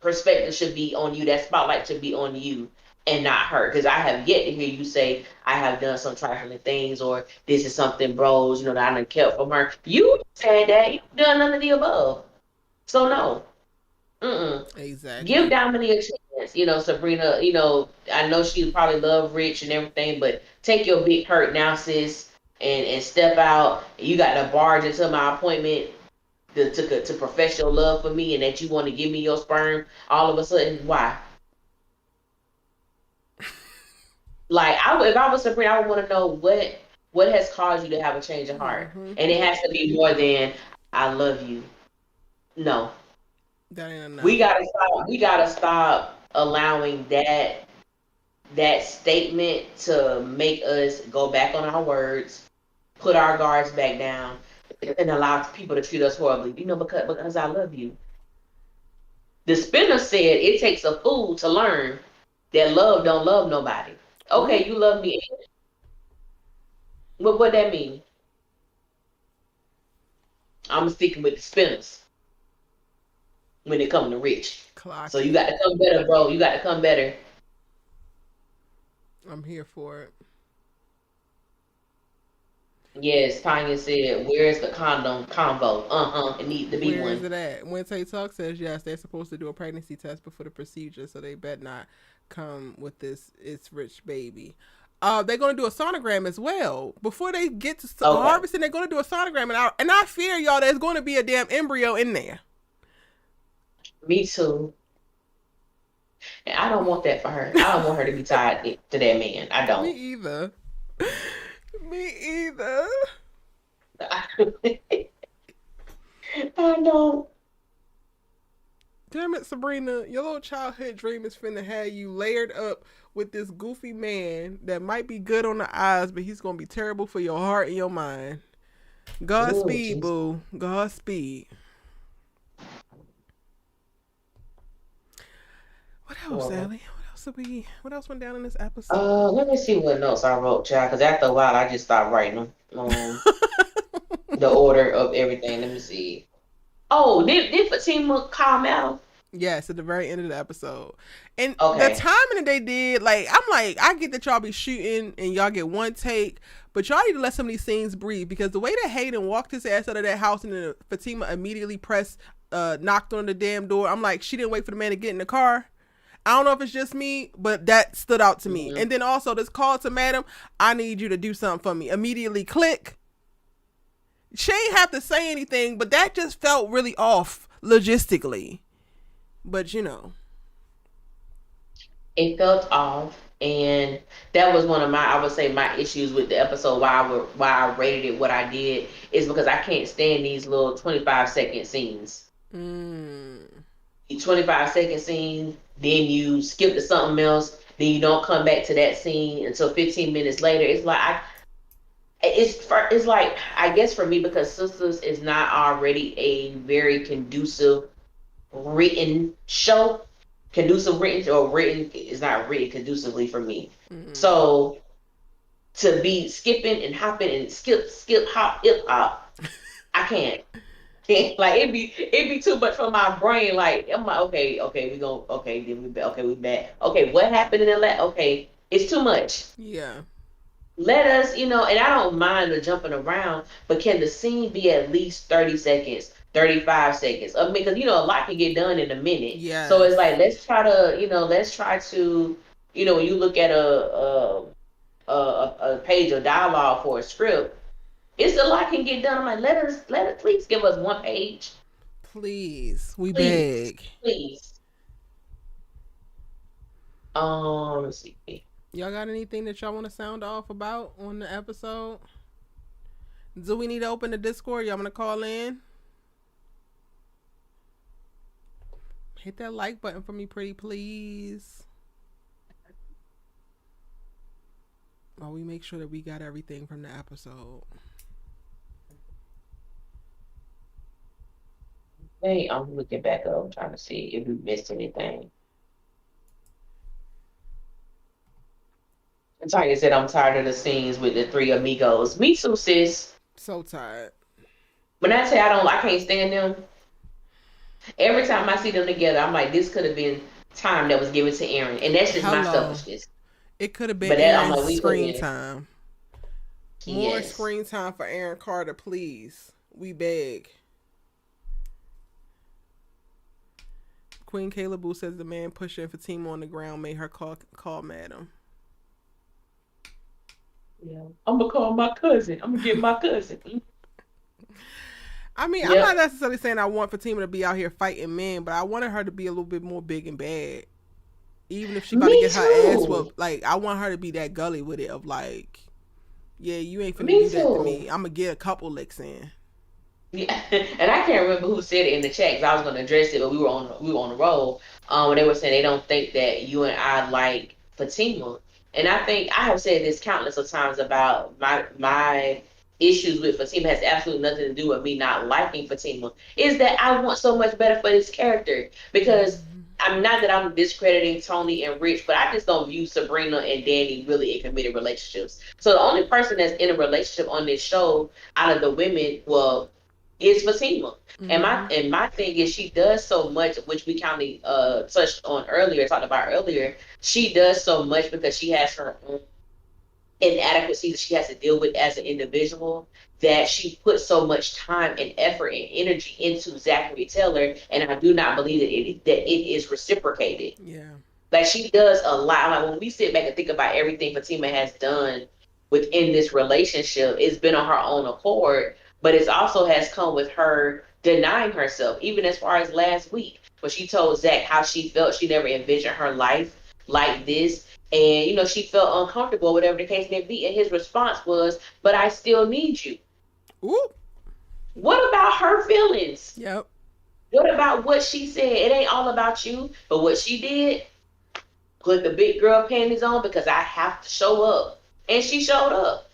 perspective should be on you, that spotlight should be on you and not her. Because I have yet to hear you say, I have done some trifling things, or this is something, bros, that I done kept from her. You said that. You've done none of the above. So, no. Exactly. Give Dominique a chance. Sabrina, I know she probably love Rich and everything, but take your big hurt now, sis, and step out. You got to barge into my appointment to profess your love for me and that you want to give me your sperm all of a sudden. Why? Like, if I was Sabrina, I would want to know what has caused you to have a change of heart. Mm-hmm. And it has to be more than, I love you. No. That ain't enough. We gotta stop allowing that statement to make us go back on our words, put our guards back down, and allow people to treat us horribly. Because I love you. The spinner said it takes a fool to learn that love don't love nobody. Okay, you love me. What that mean? I'm sticking with the spinners when it comes to Rich. So you got to come better, bro. You got to come better. I'm here for it. Yes, Tanya said, where's the condom convo? It needs to be one. Where is it at? Wednesday Talk says, yes, they're supposed to do a pregnancy test before the procedure, so they bet not come with this it's Rich baby. They're going to do a sonogram as well. Before they get to harvesting, they're going to do a sonogram. And I fear, y'all, there's going to be a damn embryo in there. Me too. And I don't want that for her. I don't want her to be tied to that man. I don't. Me either. Me either. I know. Damn it, Sabrina, your little childhood dream is finna have you layered up with this goofy man that might be good on the eyes, but he's gonna be terrible for your heart and your mind. Oh, Godspeed, jeez. boo. Godspeed. What else, Well, Allie? What else did we? What else went down in this episode? let me see what notes I wrote, child. Because after a while, I just stopped writing them. The order of everything. Let me see. Oh, did Fatima calm out? Yes, at the very end of the episode. And the Okay. timing that they did, like, I'm like, I get that y'all be shooting and y'all get one take, but y'all need to let some of these scenes breathe, because the way that Hayden walked his ass out of that house and then Fatima immediately knocked on the damn door, I'm like, she didn't wait for the man to get in the car. I don't know if it's just me, but that stood out to me. Mm-hmm. And then also this call to madam, I need you to do something for me. Immediately click. She ain't have to say anything, but that just felt really off logistically. But you know. It felt off, and that was one of my, I would say, my issues with the episode. Why I rated it what I did is because I can't stand these little 25-second scenes. Mm. 25-second scene, then you skip to something else, then you don't come back to that scene until 15 minutes later. It's like it's like, I guess for me, because Sisters is not already a very conducive written show. Conducive written, or written is not written conducively for me. Mm-hmm. So to be skipping and hopping and skip hop hip hop, I can't. Like it be too much for my brain. Like I'm like, okay, we go, okay, then we back. Okay, what happened in the last? Okay, it's too much. Yeah. Let us, and I don't mind the jumping around, but can the scene be at least 30 seconds, 35 seconds? I mean, because a lot can get done in a minute. So Yes. it's like, let's try to, when you look at a page of dialogue for a script, it's a lot can get done. I'm like, let us please give us one page. Please. We Please. beg. Please. Let's see. Y'all got anything that y'all want to sound off about on the episode? Do we need to open the Discord? Y'all want to call in? Hit that like button for me, pretty please. While we make sure that we got everything from the episode. Hey, I'm looking back up, trying to see if we missed anything. And like I said, I'm tired of the scenes with the three amigos. Me too, sis. So tired. When I say I can't stand them. Every time I see them together, I'm like, this could have been time that was given to Aaron, and that's just my Hello. selfishness. It could have been But that I'm Aaron's like, we screen could time. More Yes. screen time for Aaron Carter, please. We beg. Queen Kayla Boo says the man pushing Fatima on the ground made her call madam. Yeah. I'm gonna call my cousin. I'm gonna get my cousin. I mean, I'm not necessarily saying I want Fatima to be out here fighting men, but I wanted her to be a little bit more big and bad. Even if she about to get her ass whooped, like, I want her to be that gully with it, of like, yeah, you ain't finna do that to me. I'm gonna get a couple licks in. Yeah, and I can't remember who said it in the chat, because I was gonna address it, but we were on the roll. When they were saying they don't think that you and I like Fatima, and I think I have said this countless of times about my issues with Fatima has absolutely nothing to do with me not liking Fatima. Is that I want so much better for this character, because I'm not that I'm discrediting Tony and Rich, but I just don't view Sabrina and Danni really in committed relationships. So the only person that's in a relationship on this show out of the women, well, is Fatima. And my thing is, she does so much, which we kind of talked about earlier. She does so much because she has her own inadequacies that she has to deal with as an individual, that she puts so much time and effort and energy into Zachary Taylor, and I do not believe that it is reciprocated. Yeah. Like, she does a lot. Like, when we sit back and think about everything Fatima has done within this relationship, it's been on her own accord, but it also has come with her denying herself, even as far as last week, when she told Zach how she felt. She never envisioned her life like this. And, she felt uncomfortable, whatever the case may be. And his response was, but I still need you. Ooh. What about her feelings? Yep. What about what she said? It ain't all about you, but what she did, put the big girl panties on because I have to show up. And she showed up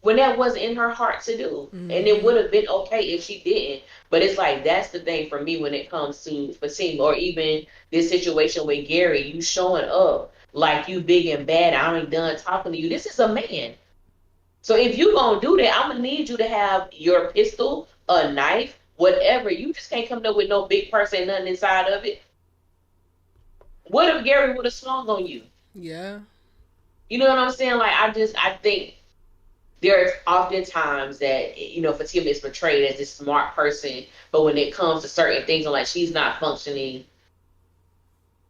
when that wasn't in her heart to do. And it would have been okay if she didn't. But it's like, that's the thing for me when it comes to Fatima, or even this situation with Gary. You showing up like you big and bad. I ain't done talking to you. This is a man. So if you gonna do that, I'm gonna need you to have your pistol, a knife, whatever. You just can't come up with no big purse and nothing inside of it. What if Gary would have swung on you? Yeah. You know what I'm saying? Like, I think there are often times that, Fatima is portrayed as this smart person, but when it comes to certain things, I'm like, she's not functioning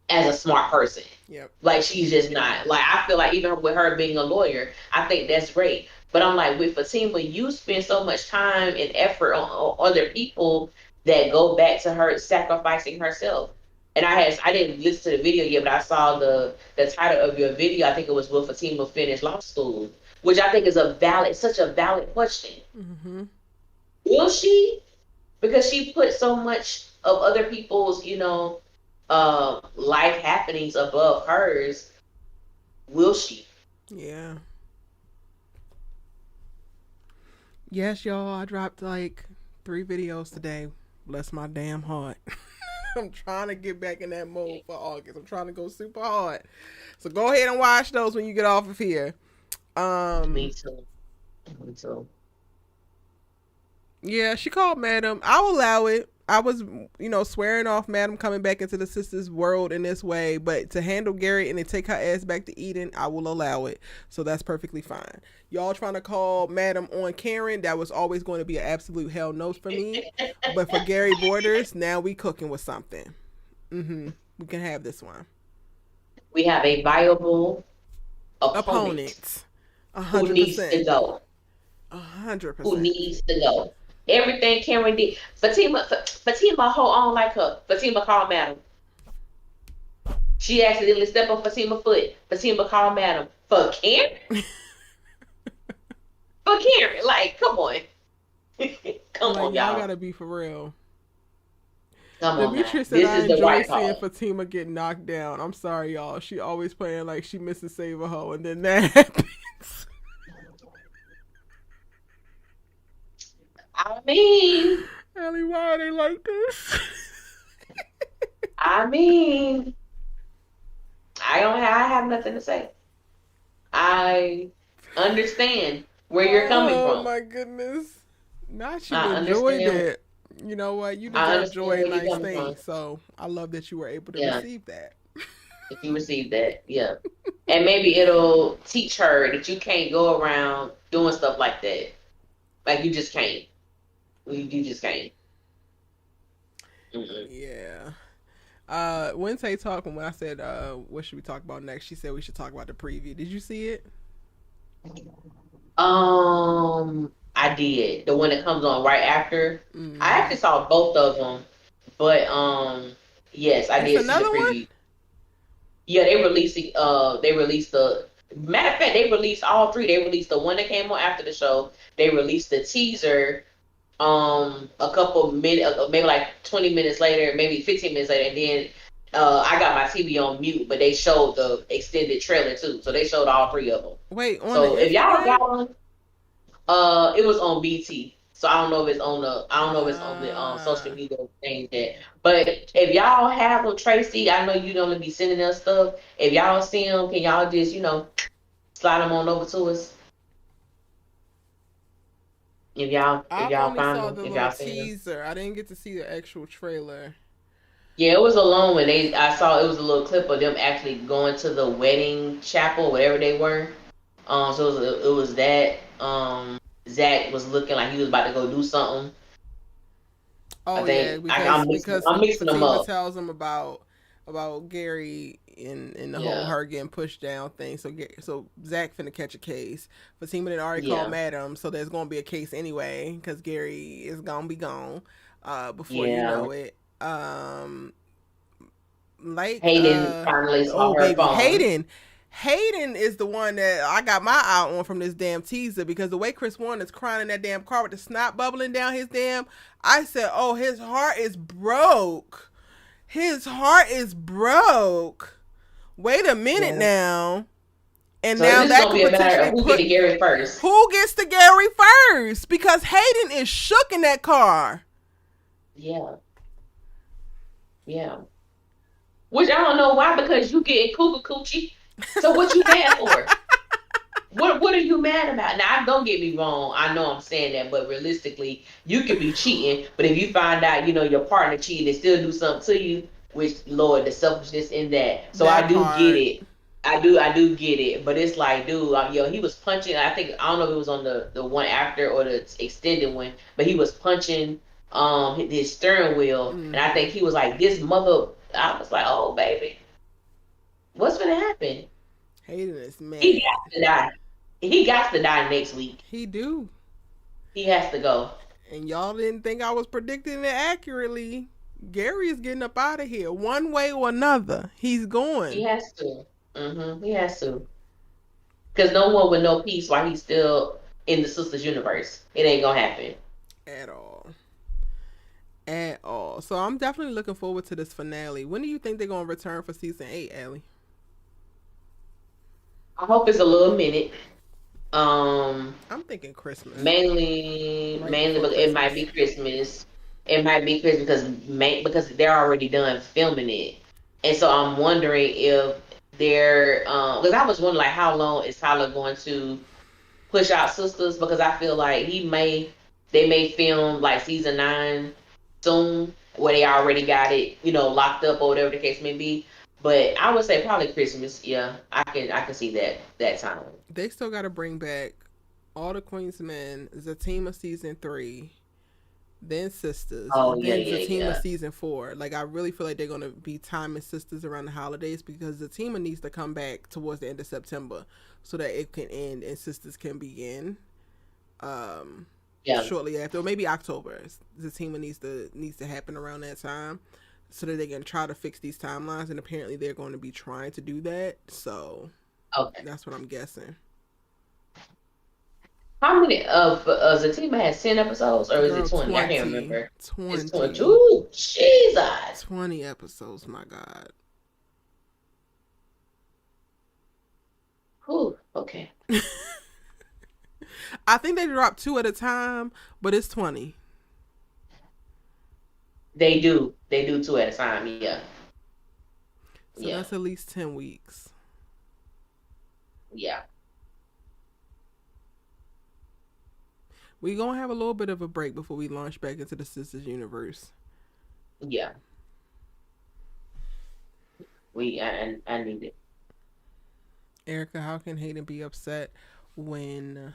as a smart person. Yep. Like, she's just not. Like, I feel like even with her being a lawyer, I think that's great. But I'm like, with Fatima, you spend so much time and effort on other people that go back to her sacrificing herself. And I didn't listen to the video yet, but I saw the title of your video. I think it was, "Will Fatima finish law school?" Which I think is such a valid question. Mm-hmm. Will she? Because she put so much of other people's, life happenings above hers. Will she? Yeah. Yes, y'all. I dropped like 3 videos today. Bless my damn heart. I'm trying to get back in that mode for August. I'm trying to go super hard. So go ahead and watch those when you get off of here. Me too. Me too. Yeah, she called Madam. I'll allow it. I was, swearing off Madam coming back into the sisters' world in this way, but to handle Gary and then take her ass back to Eden, I will allow it. So that's perfectly fine. Y'all trying to call Madam on Karen, that was always going to be an absolute hell no for me. But for Gary Borders, now we cooking with something. We can have this one. We have a viable opponent. 100%. Who needs to go. 100%. Who needs to go. Everything Karen did. Fatima hold on like her. Fatima called Madam. She accidentally stepped on Fatima's foot. Fatima called Madam. For Karen? For Karen. Like, come on. Come on, y'all. Y'all gotta be for real. Come on, Demetrius said, I enjoy seeing Fatima get knocked down. I'm sorry, y'all. She always playing like she Mrs. Save-A-Ho, and then that happens. I mean, Ellie, why are they like this? I mean, I have nothing to say. I understand where you're coming from. Oh my goodness. Not you enjoyed it. You know what? You deserve joy and nice things. So I love that you were able to receive that. If you receive that, yeah. And maybe it'll teach her that you can't go around doing stuff like that. Like, you just can't. You just can't. Yeah. Wednesday talking when I said what should we talk about next, she said we should talk about the preview. Did you see it? I did. The one that comes on right after. I actually saw both of them, but yes, I did see the preview. One? Yeah, they released the matter of fact, they released all 3. They released the one that came on after the show. They released the teaser a couple minutes, maybe like 20 minutes later, maybe 15 minutes later, and then I got my TV on mute, but they showed the extended trailer too. So they showed all 3 of them. Wait, so if y'all got one, it was on BT. So I don't know if it's on the social media thing that. But if y'all have them, Tracy, I know you don't be sending us stuff. If y'all see them, can y'all just slide them on over to us? If y'all find them, if y'all see them. Teaser. I didn't get to see the actual trailer. Yeah, it was a long one. I saw it was a little clip of them actually going to the wedding chapel, whatever they were. So it was that. Zach was looking like he was about to go do something. Oh yeah, because I'm mixing them up. Tells him about Gary and the whole her getting pushed down thing. So Zach finna catch a case. Fatima had already called Madam, so there's gonna be a case anyway because Gary is gonna be gone before you know it. Like Hayden finally saw her phone. Hayden is the one that I got my eye on from this damn teaser, because the way Chris Warren is crying in that damn car with the snot bubbling down his damn, I said, oh, his heart is broke. His heart is broke. Wait a minute now. And so now that could be a matter of who gets to Gary first. Who gets to Gary first? Because Hayden is shook in that car. Yeah. Yeah. Which I don't know why, because you getting cougar coochie. So what you mad for? What are you mad about? Now, don't get me wrong. I know I'm saying that, but realistically, you could be cheating. But if you find out, your partner cheating and still do something to you, which, Lord, the selfishness in that. So I do get it. I do get it. But it's like, dude, he was punching. I don't know if it was on the one after or the extended one, but he was punching his steering wheel, and I think he was like, this mother. I was like, oh, baby, what's gonna happen? Hayden is mad. He got to die. He got to die next week. He do. He has to go. And y'all didn't think I was predicting it accurately. Gary is getting up out of here one way or another. He's going. He has to. He has to. Because no one would know peace while he's still in the Sistas universe. It ain't gonna happen. At all. At all. So I'm definitely looking forward to this finale. When do you think they're gonna return for season 8, Allie? I hope it's a little minute. I'm thinking Christmas. Mainly, but it might be Christmas. It might be Christmas because they're already done filming it, and so I'm wondering if they're because I was wondering like how long is Tyler going to push out Sistas, because I feel like they may film like season 9 soon, where they already got it locked up or whatever the case may be. But I would say probably Christmas. Yeah, I can see that time. They still got to bring back all the Queensmen, Zatima season 3, then Sistas, then Zatima season 4. Like, I really feel like they're gonna be timing Sistas around the holidays, because Zatima needs to come back towards the end of September so that it can end and Sistas can begin. Shortly after, or maybe October. Zatima needs to happen around that time, so that they can try to fix these timelines, and apparently they're going to be trying to do that. So that's what I'm guessing. How many of Zatima has 10 episodes, or is it 20? I can't remember. 20. It's 20. Ooh, Jesus. 20 episodes, my God. Ooh, okay. I think they drop 2 at a time, but it's 20. They do 2 at a time, yeah. So that's at least 10 weeks. Yeah. We're going to have a little bit of a break before we launch back into the Sistas universe. Yeah. I need it. Erica, how can Hayden be upset when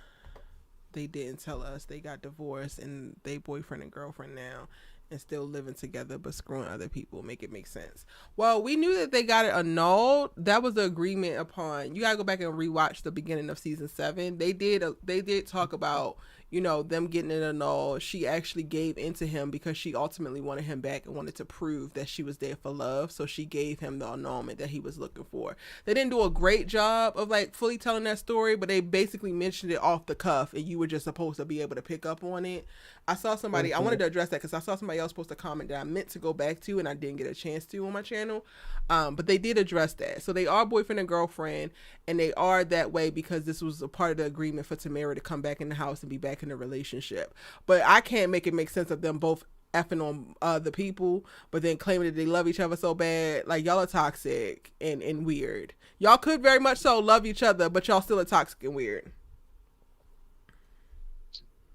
they didn't tell us they got divorced and they boyfriend and girlfriend now and still living together but screwing other people? Make it make sense. Well, we knew that they got it annulled. That was the agreement upon. You gotta go back and rewatch the beginning of season 7. They did talk about them getting it annulled. She actually gave into him because she ultimately wanted him back and wanted to prove that she was there for love. So she gave him the annulment that he was looking for. They didn't do a great job of like fully telling that story, but they basically mentioned it off the cuff, and you were just supposed to be able to pick up on it. I saw somebody, I wanted to address that because I saw somebody else post a comment that I meant to go back to and I didn't get a chance to on my channel. But they did address that. So they are boyfriend and girlfriend, and they are that way because this was a part of the agreement for Tamara to come back in the house and be back in a relationship. But I can't make it make sense of them both effing on other people, but then claiming that they love each other so bad. Like, y'all are toxic and weird. Y'all could very much so love each other, but y'all still are toxic and weird.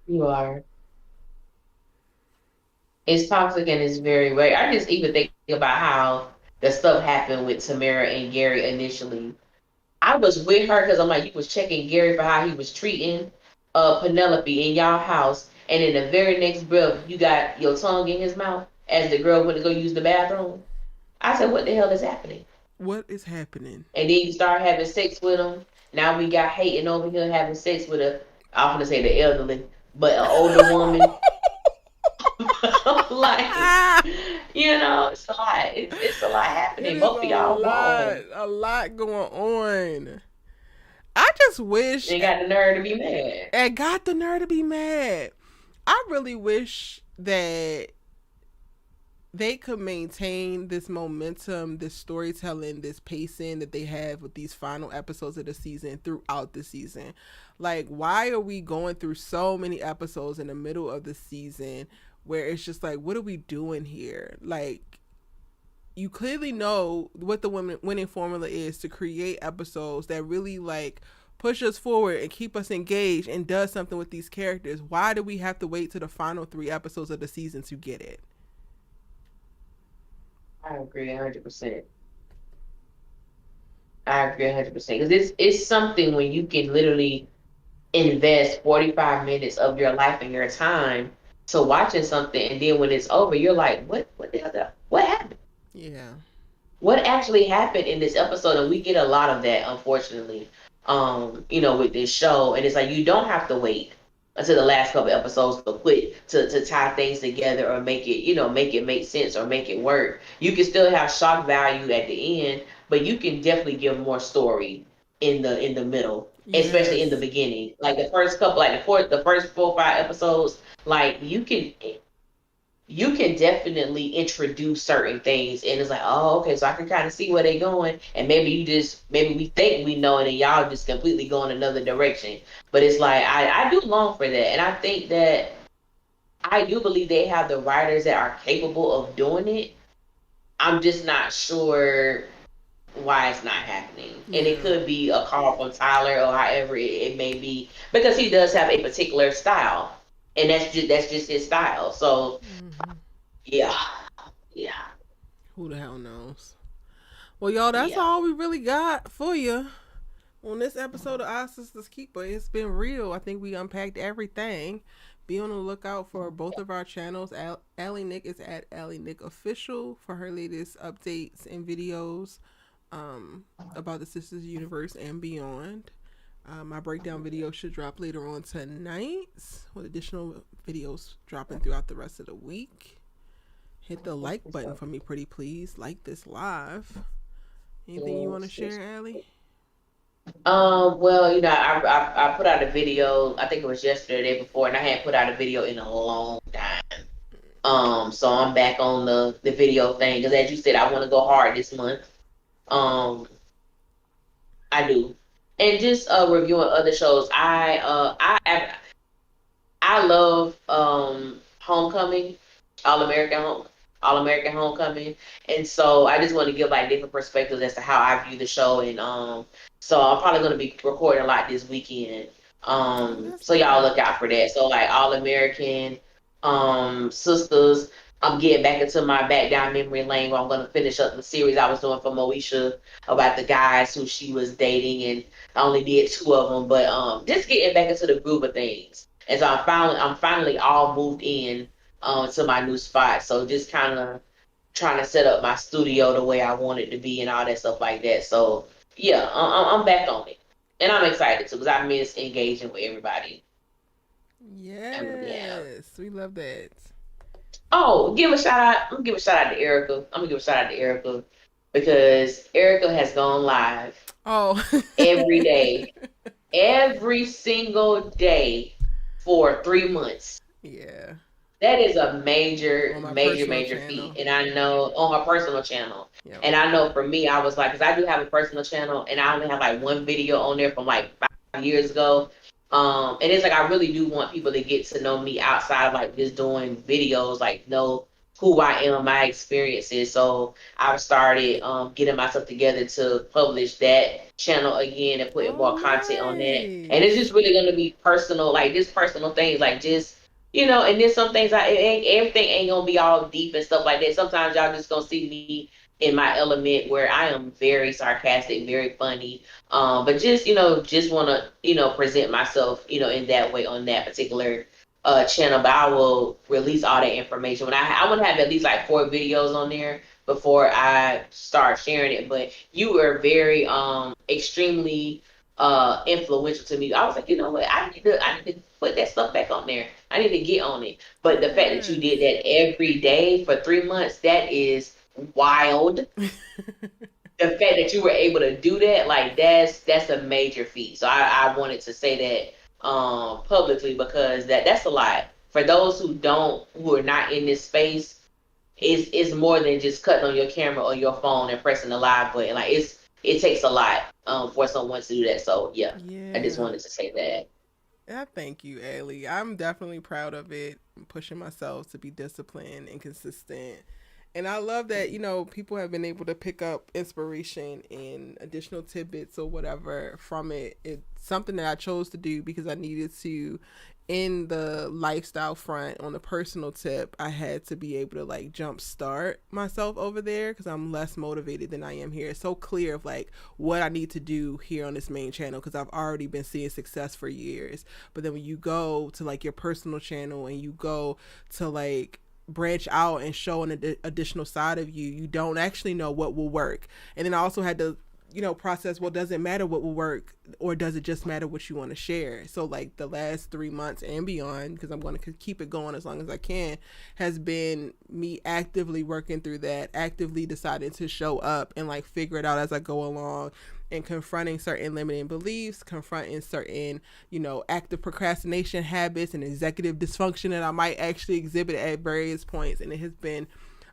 You are. It's toxic and it's very weird. I just even think about how the stuff happened with Tamara and Gary initially. I was with her because I'm like, you was checking Gary for how he was treating Penelope in y'all house, and in the very next breath, you got your tongue in his mouth as the girl went to go use the bathroom. I said, what the hell is happening? What is happening? And then you start having sex with him. Now we got Hayden over here having sex with I'm going to say the elderly, but an older woman. like, it's a lot. It's a lot It happening. is Both of y'all grown. a lot going on. I just wish They got the nerve to be mad. and got the nerve to be mad. I really wish that they could maintain this momentum, this storytelling, this pacing that they have with these final episodes of the season throughout the season. Like, why are we going through so many episodes in the middle of the season where it's just like, what are we doing here? Like, you clearly know what the winning formula is to create episodes that really like push us forward and keep us engaged and does something with these characters. Why do we have to wait to the final 3 episodes of the season to get it? I agree 100%. I agree 100% because it's something when you can literally invest 45 minutes of your life and your time to watching something, and then when it's over, you're like, what the hell? What happened? Yeah. What actually happened in this episode? And we get a lot of that, unfortunately, with this show. And it's like you don't have to wait until the last couple episodes to tie things together or make it make sense or make it work. You can still have shock value at the end, but you can definitely give more story in the middle, especially in the Yes. beginning. Like the first couple, like the first 4 or 5 episodes, like you can definitely introduce certain things, and it's like, oh, okay, so I can kind of see where they're going, and maybe we think we know it, and y'all just completely going another direction. But it's like I do long for that, and I think that I do believe they have the writers that are capable of doing it. I'm just not sure why it's not happening, and it Yeah. could be a call from Tyler or however it may be, because he does have a particular style, and that's just his style. So Mm-hmm. yeah, yeah. Who the hell knows? Well, y'all, that's Yeah. all we really got for you on this episode of Our Sisters Keeper. It's been real. I think we unpacked everything. Be on the lookout for both of our channels. Allie Nick is at Allie Nick Official for her latest updates and videos about the Sisters universe and beyond. My breakdown video should drop later on tonight, with additional videos dropping throughout the rest of the week. Hit the like button for me, pretty please. Like this live. Anything you want to share, Allie? Well, I put out a video. I think it was yesterday, or the day before, and I hadn't put out a video in a long time. So I'm back on the video thing because, as you said, I want to go hard this month. Um, I do, and just reviewing other shows. I love Homecoming, All American Homecoming, and so I just want to give like different perspectives as to how I view the show, and so I'm probably going to be recording a lot this weekend. Oh, that's So y'all good. look out for that. So like All American, Sistas. I'm getting back into my back down memory lane where I'm going to finish up the series I was doing for Moesha about the guys who she was dating, and I only did 2 of them, but just getting back into the groove of things. And so I'm finally all moved in to my new spot. So just kind of trying to set up my studio the way I want it to be and all that stuff like that. So yeah, I'm back on it, and I'm excited too because I miss engaging with everybody. I really have. Yes, we love that. Oh, give a shout out. I'm gonna give a shout out to Erica. I'm gonna give a shout out to Erica because Erica has gone live Oh. every day, every single day for 3 months. Yeah, That is a major, on my major, personal major feat. channel. And I know on her personal channel. Yep. And I know for me, I was like, because I do have a personal channel and I only have like one video on there from like 5 years ago. And it's like, I really do want people to get to know me outside of like just doing videos, like know who I am, my experiences. So I've started getting myself together to publish that channel again and putting Oh, more content on that. And it's just nice. really going to be personal, like just personal things, like just and then some things everything ain't gonna be all deep and stuff like that. Sometimes y'all just gonna see me in my element where I am very sarcastic, very funny. But just wanna, present myself, in that way on that particular channel. But I will release all that information when I want to have at least like 4 videos on there before I start sharing it. But you were very extremely influential to me. I was like, you know what, I need to put that stuff back on there. I need to get on it. But the fact that you Yes. did that every day for 3 months, that is wild. The fact that you were able to do that, like that's a major feat. So I wanted to say that publicly, because that's a lot. For those who are not in this space, it's more than just cutting on your camera or your phone and pressing the live button. Like it takes a lot for someone to do that. So yeah, I just Yeah. wanted to say that. Yeah, thank you, Allie. I'm definitely proud of it. I'm pushing myself to be disciplined and consistent. And I love that, people have been able to pick up inspiration and additional tidbits or whatever from it. It's something that I chose to do because I needed to, in the lifestyle front, on the personal tip, I had to be able to like jump start myself over there because I'm less motivated than I am here. It's so clear of like what I need to do here on this main channel because I've already been seeing success for years. But then when you go to like your personal channel and you go to like branch out and show an additional side of you, you don't actually know what will work. And then I also had to process, well, does it matter what will work, or does it just matter what you want to share? So like the last 3 months and beyond, because I'm going to keep it going as long as I can, has been me actively working through that, actively deciding to show up and like figure it out as I go along, and confronting certain limiting beliefs, confronting certain, active procrastination habits and executive dysfunction that I might actually exhibit at various points. And it has been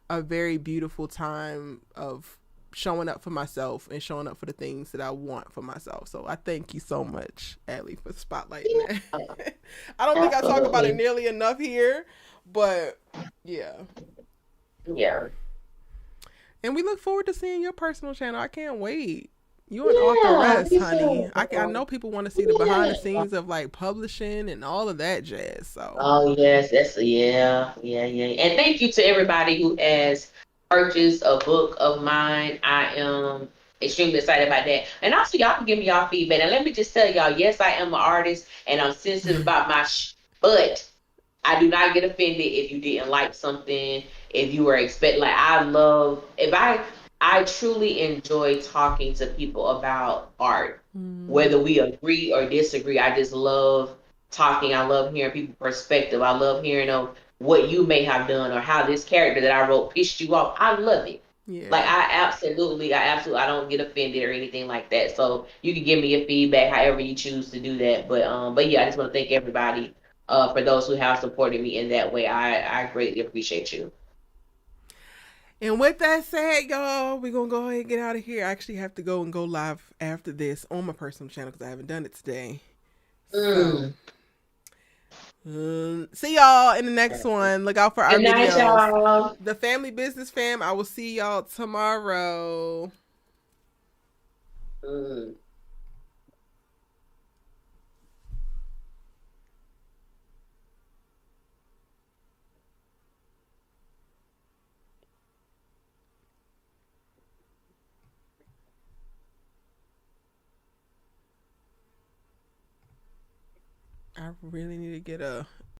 a very beautiful time of showing up for myself and showing up for the things that I want for myself. So I thank you so much, Allie, for spotlighting that. I don't think I talk about it Absolutely. nearly enough here, but yeah. Yeah. And we look forward to seeing your personal channel. I can't wait. You an Yeah. authoress, Me honey. too. I know people want to see the behind the Yeah. scenes of like publishing and all of that jazz. So Oh yes, that's yeah. And thank you to everybody who has purchased a book of mine. I am extremely excited about that. And also, y'all can give me y'all feedback. And let me just tell y'all, yes, I am an artist, and I'm sensitive about my but I do not get offended if you didn't like something, if you were expecting. Like, I love, if I truly enjoy talking to people about art, mm, whether we agree or disagree. I just love talking. I love hearing people's perspective. I love hearing of what you may have done or how this character that I wrote pissed you off. I love it. Like, yeah. I don't get offended or anything like that. So you can give me your feedback however you choose to do that. But yeah, I just want to thank everybody for those who have supported me in that way. I greatly appreciate you. And with that said, y'all, we're going to go ahead and get out of here. I actually have to go live after this on my personal channel because I haven't done it today. So, Mm. see y'all in the next one. Look out for our Good night, videos. y'all. The Family Business Fam, I will see y'all tomorrow. Mm. I really need to get a